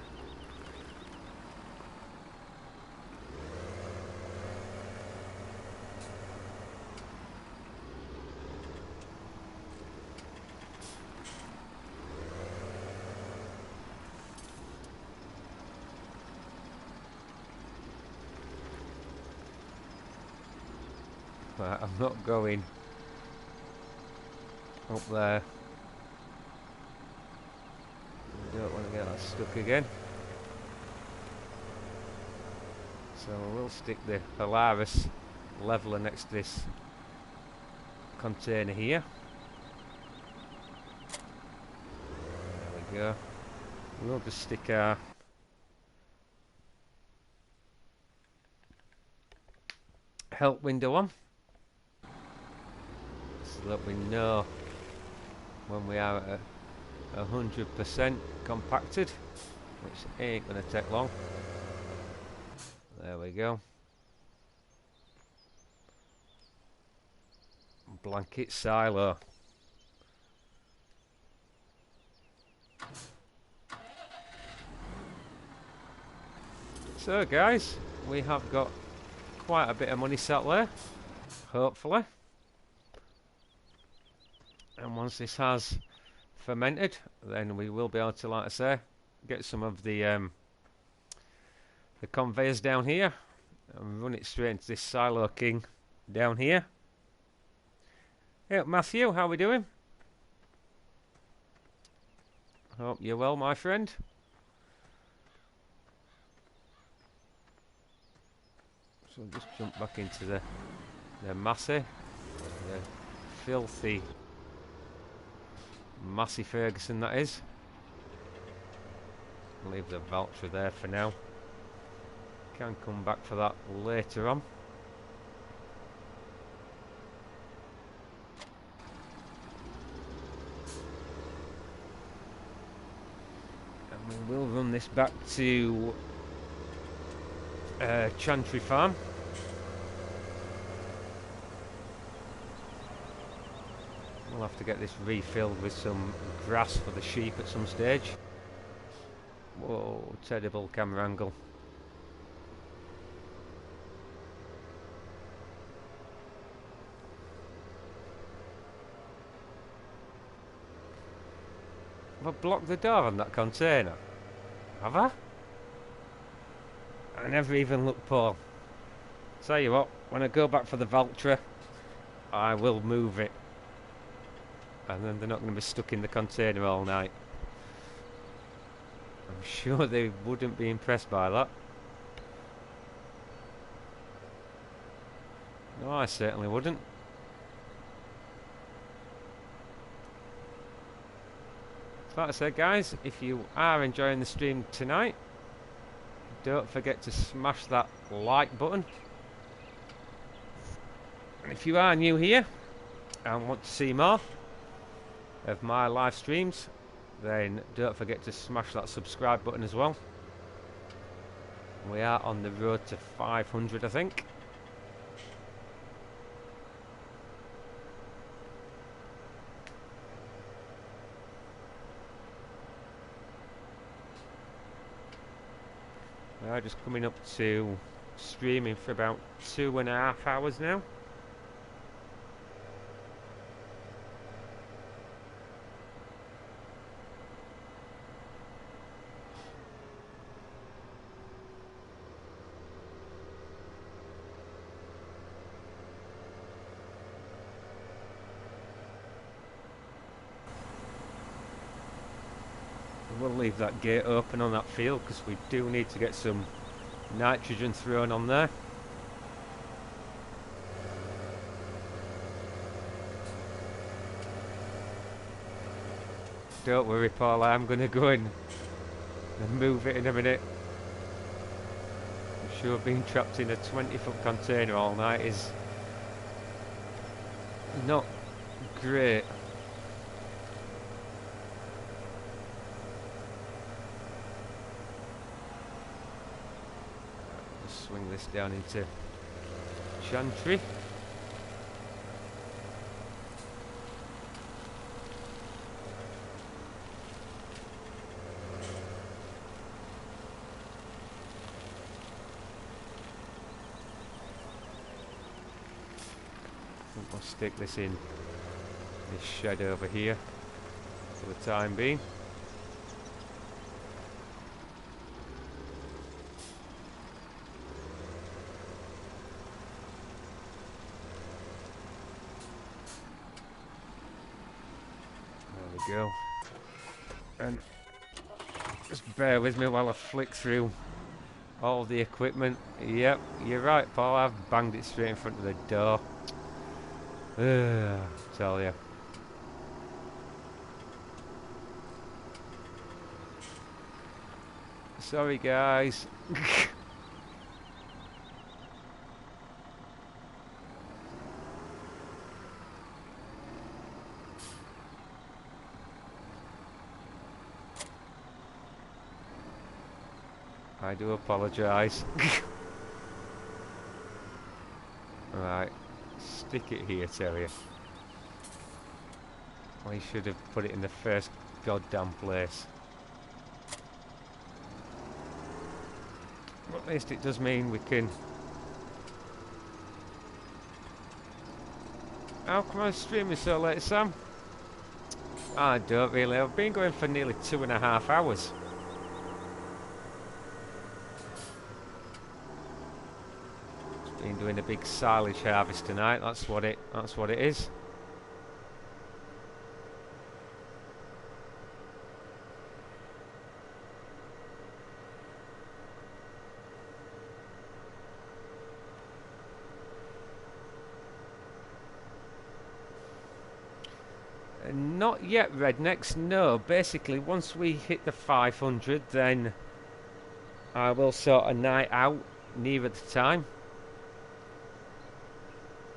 Right, I'm not going up there. Don't want to get that stuck again. So we'll stick the Polaris leveler next to this container here. There we go. We'll just stick our help window on, so that we know when we are at 100% compacted, which ain't going to take long. There we go. Blanket silo. So guys, we have got quite a bit of money sat there, hopefully. And once this has fermented, then we will be able to, like I say, get some of the conveyors down here and run it straight into this silo king down here. Hey Matthew, how we doing? Hope you're well, my friend. So just jump back into the Massey, the filthy Massey Ferguson that is. Leave the vulture there for now. Can come back for that later on. And we will run this back to Chantry Farm. We'll have to get this refilled with some grass for the sheep at some stage. Whoa, terrible camera angle. Have I blocked the door on that container? Have I? I never even looked, Paul. Tell you what, when I go back for the vulture, I will move it. And then they're not going to be stuck in the container all night. I'm sure they wouldn't be impressed by that. No, I certainly wouldn't. So like I said, guys, if you are enjoying the stream tonight, don't forget to smash that like button. And if you are new here and want to see more of my live streams, then don't forget to smash that subscribe button as well. We are on the road to 500, I think. We are just coming up to streaming for about 2.5 hours now. We'll leave that gate open on that field because we do need to get some nitrogen thrown on there. Don't worry, Paul, I'm going to go in and move it in a minute. I'm sure being trapped in a 20-foot container all night is not great. swing this down into Chantry. I'll stick this in this shed over here for the time being. There we go. And just bear with me while I flick through all the equipment. Yep, you're right, Paul. I've banged it straight in front of the door. Tell you. Sorry, guys. I do apologise. Right. Stick it here, Terrier. I should have put it in the first goddamn place. But at least it does mean we can... How come I'm streaming so late, Sam? I don't really. I've been going for nearly 2.5 hours. Been doing a big silage harvest tonight. That's what it is. Not yet, Rednecks. No, basically once we hit the 500, then I will sort a night out nearer the time.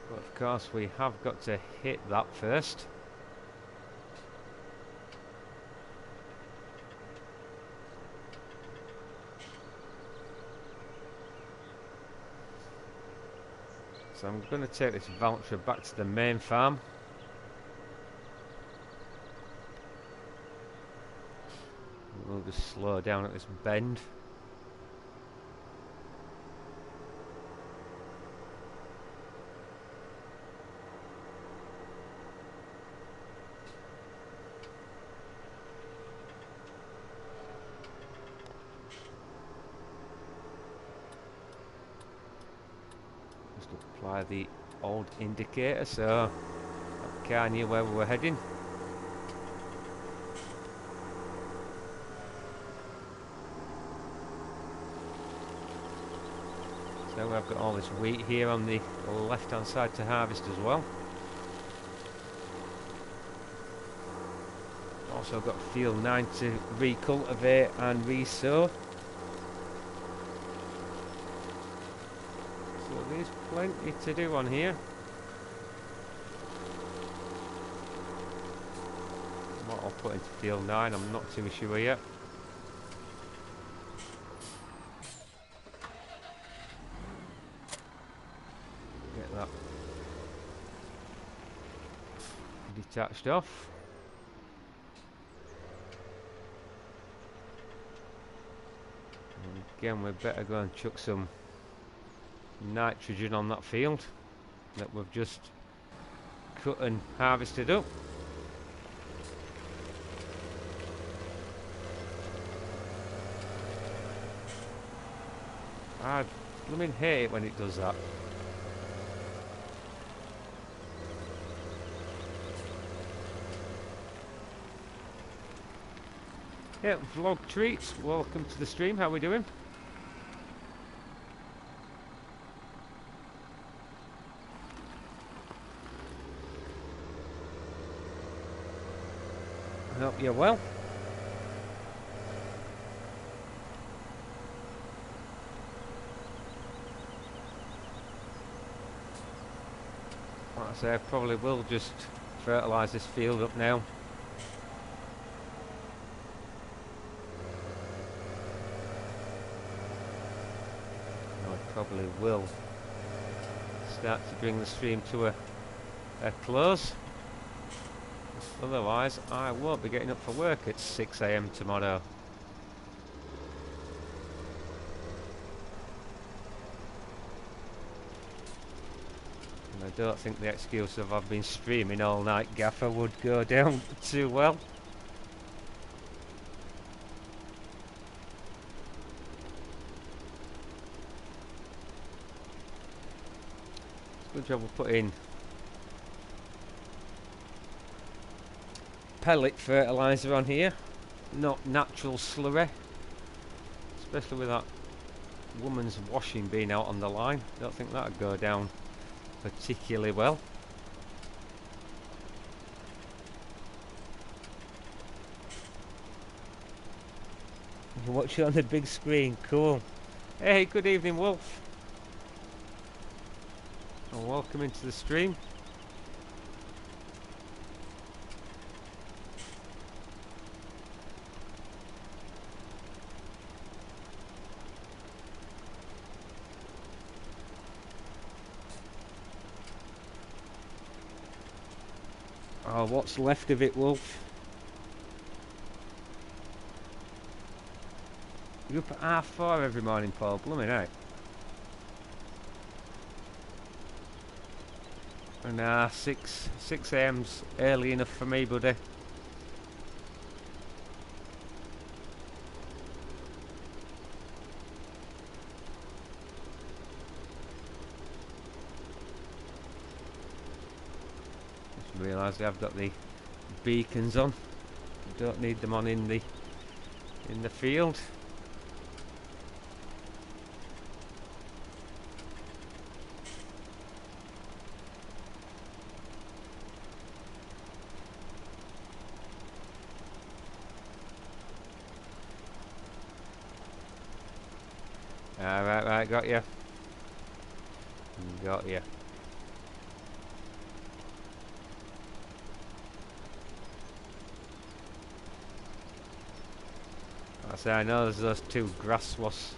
But of course we have got to hit that first. So I'm going to take this voucher back to the main farm. We'll just slow down at this bend. Apply the old indicator so the car knew where we were heading. So I've got all this wheat here on the left hand side to harvest as well. Also got field 9 to recultivate and resow. So there's plenty to do on here. What I'll put into field 9, I'm not too sure yet. Get that detached off. And again, we better go and chuck some nitrogen on that field that we've just cut and harvested up. I blooming hate it when it does that. Yeah, vlog treats, welcome to the stream, how are we doing? I hope you're well. Like I say, I probably will just fertilise this field up now. probably will start to bring the stream to a close. Otherwise, I won't be getting up for work at 6 AM tomorrow. And I don't think the excuse of I've been streaming all night, Gaffer, would go down too well. Good job of putting pellet fertiliser on here, not natural slurry, especially with that woman's washing being out on the line. Don't think that would go down particularly well. You watch it on the big screen, cool. Hey, good evening, Wolf. And welcome into the stream. Oh, what's left of it, Wolf? You're up at 4:30 every morning, Paul. Blooming heck. Nah, 6 AM's early enough for me, buddy. Just realised I've got the beacons on. Don't need them on in the field. Right, got you. Got you. I know there's those 2 grass swaths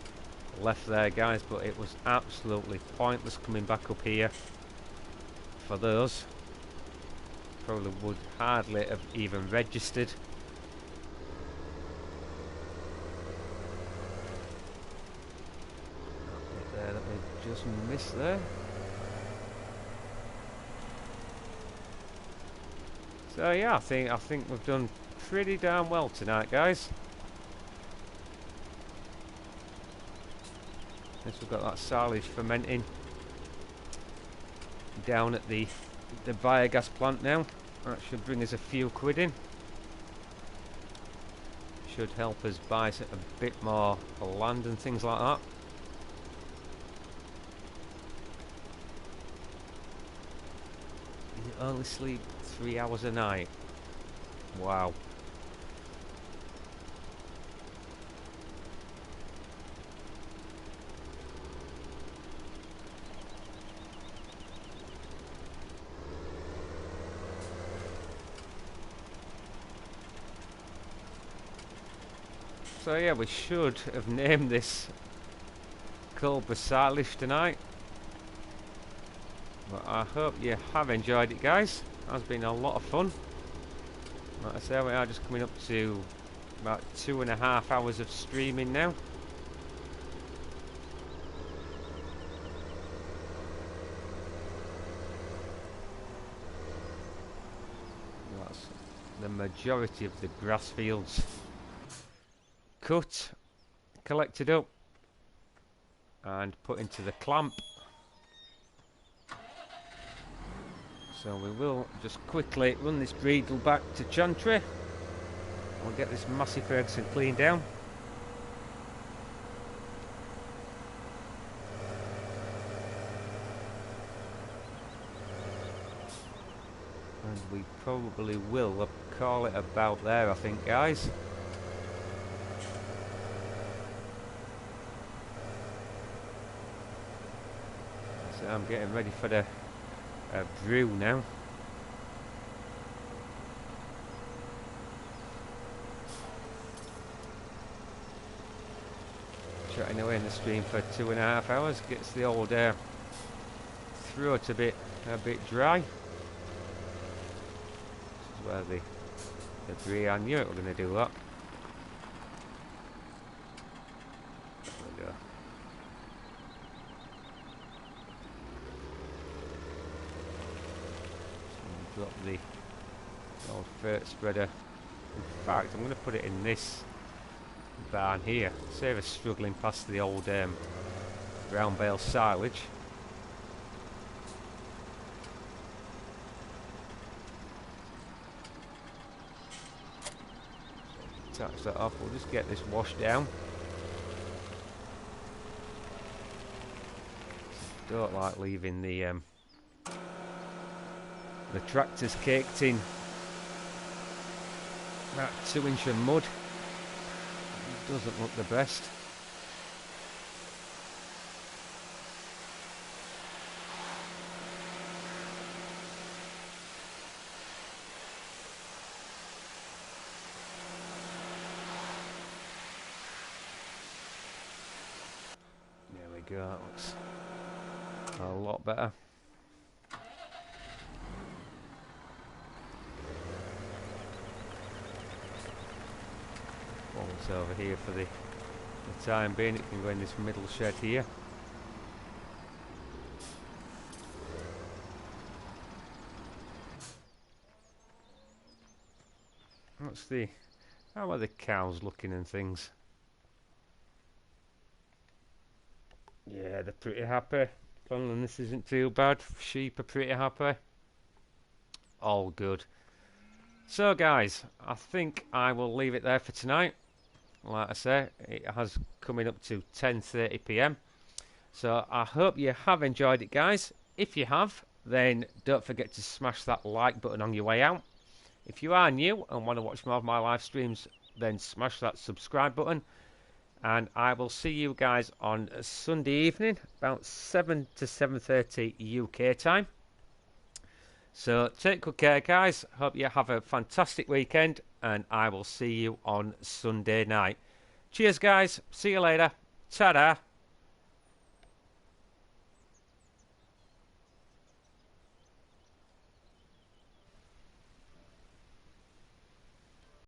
left there, guys, but it was absolutely pointless coming back up here for those. Probably would hardly have even registered. Just missed there. So yeah, I think we've done pretty damn well tonight, guys. Guess we've got that silage fermenting down at the biogas plant now. That should bring us a few quid in. Should help us buy a bit more land and things like that. You only sleep 3 hours a night. Wow. So yeah, we should have named this coldborough silage tonight. But I hope you have enjoyed it, guys. It has been a lot of fun. Like I say, we are just coming up to about 2.5 hours of streaming now. That's the majority of the grass fields cut, collected up and put into the clamp. So we will just quickly run this bridle back to Chantry. We'll get this massive Ferguson cleaned down. And we probably will call it about there, I think, guys. So I'm getting ready for the brew now. Chatting away in the stream for 2.5 hours gets the old throat a bit dry. This is where the brie, I knew it were going to do that. There we go. So drop the old fert spreader. In fact, I'm going to put it in this barn here. Save us struggling past the old brown bale silage. Touch that off. We'll just get this washed down. Don't like leaving the tractors caked in about 2 inch of mud. It doesn't look the best. There we go, that looks a lot better. It's over here for the time being. It can go in this middle shed here. How are the cows looking and things? Yeah, they're pretty happy. And this isn't too bad. Sheep are pretty happy. All good. So guys, I think I will leave it there for tonight. Like I say, it has coming up to 10:30 p.m. So I hope you have enjoyed it, guys. If you have, then don't forget to smash that like button on your way out. If you are new and want to watch more of my live streams, then smash that subscribe button. And I will see you guys on Sunday evening, about 7 to 7:30 UK time. So take good care, guys. Hope you have a fantastic weekend, and I will see you on Sunday night. Cheers, guys. See you later. Ta-da.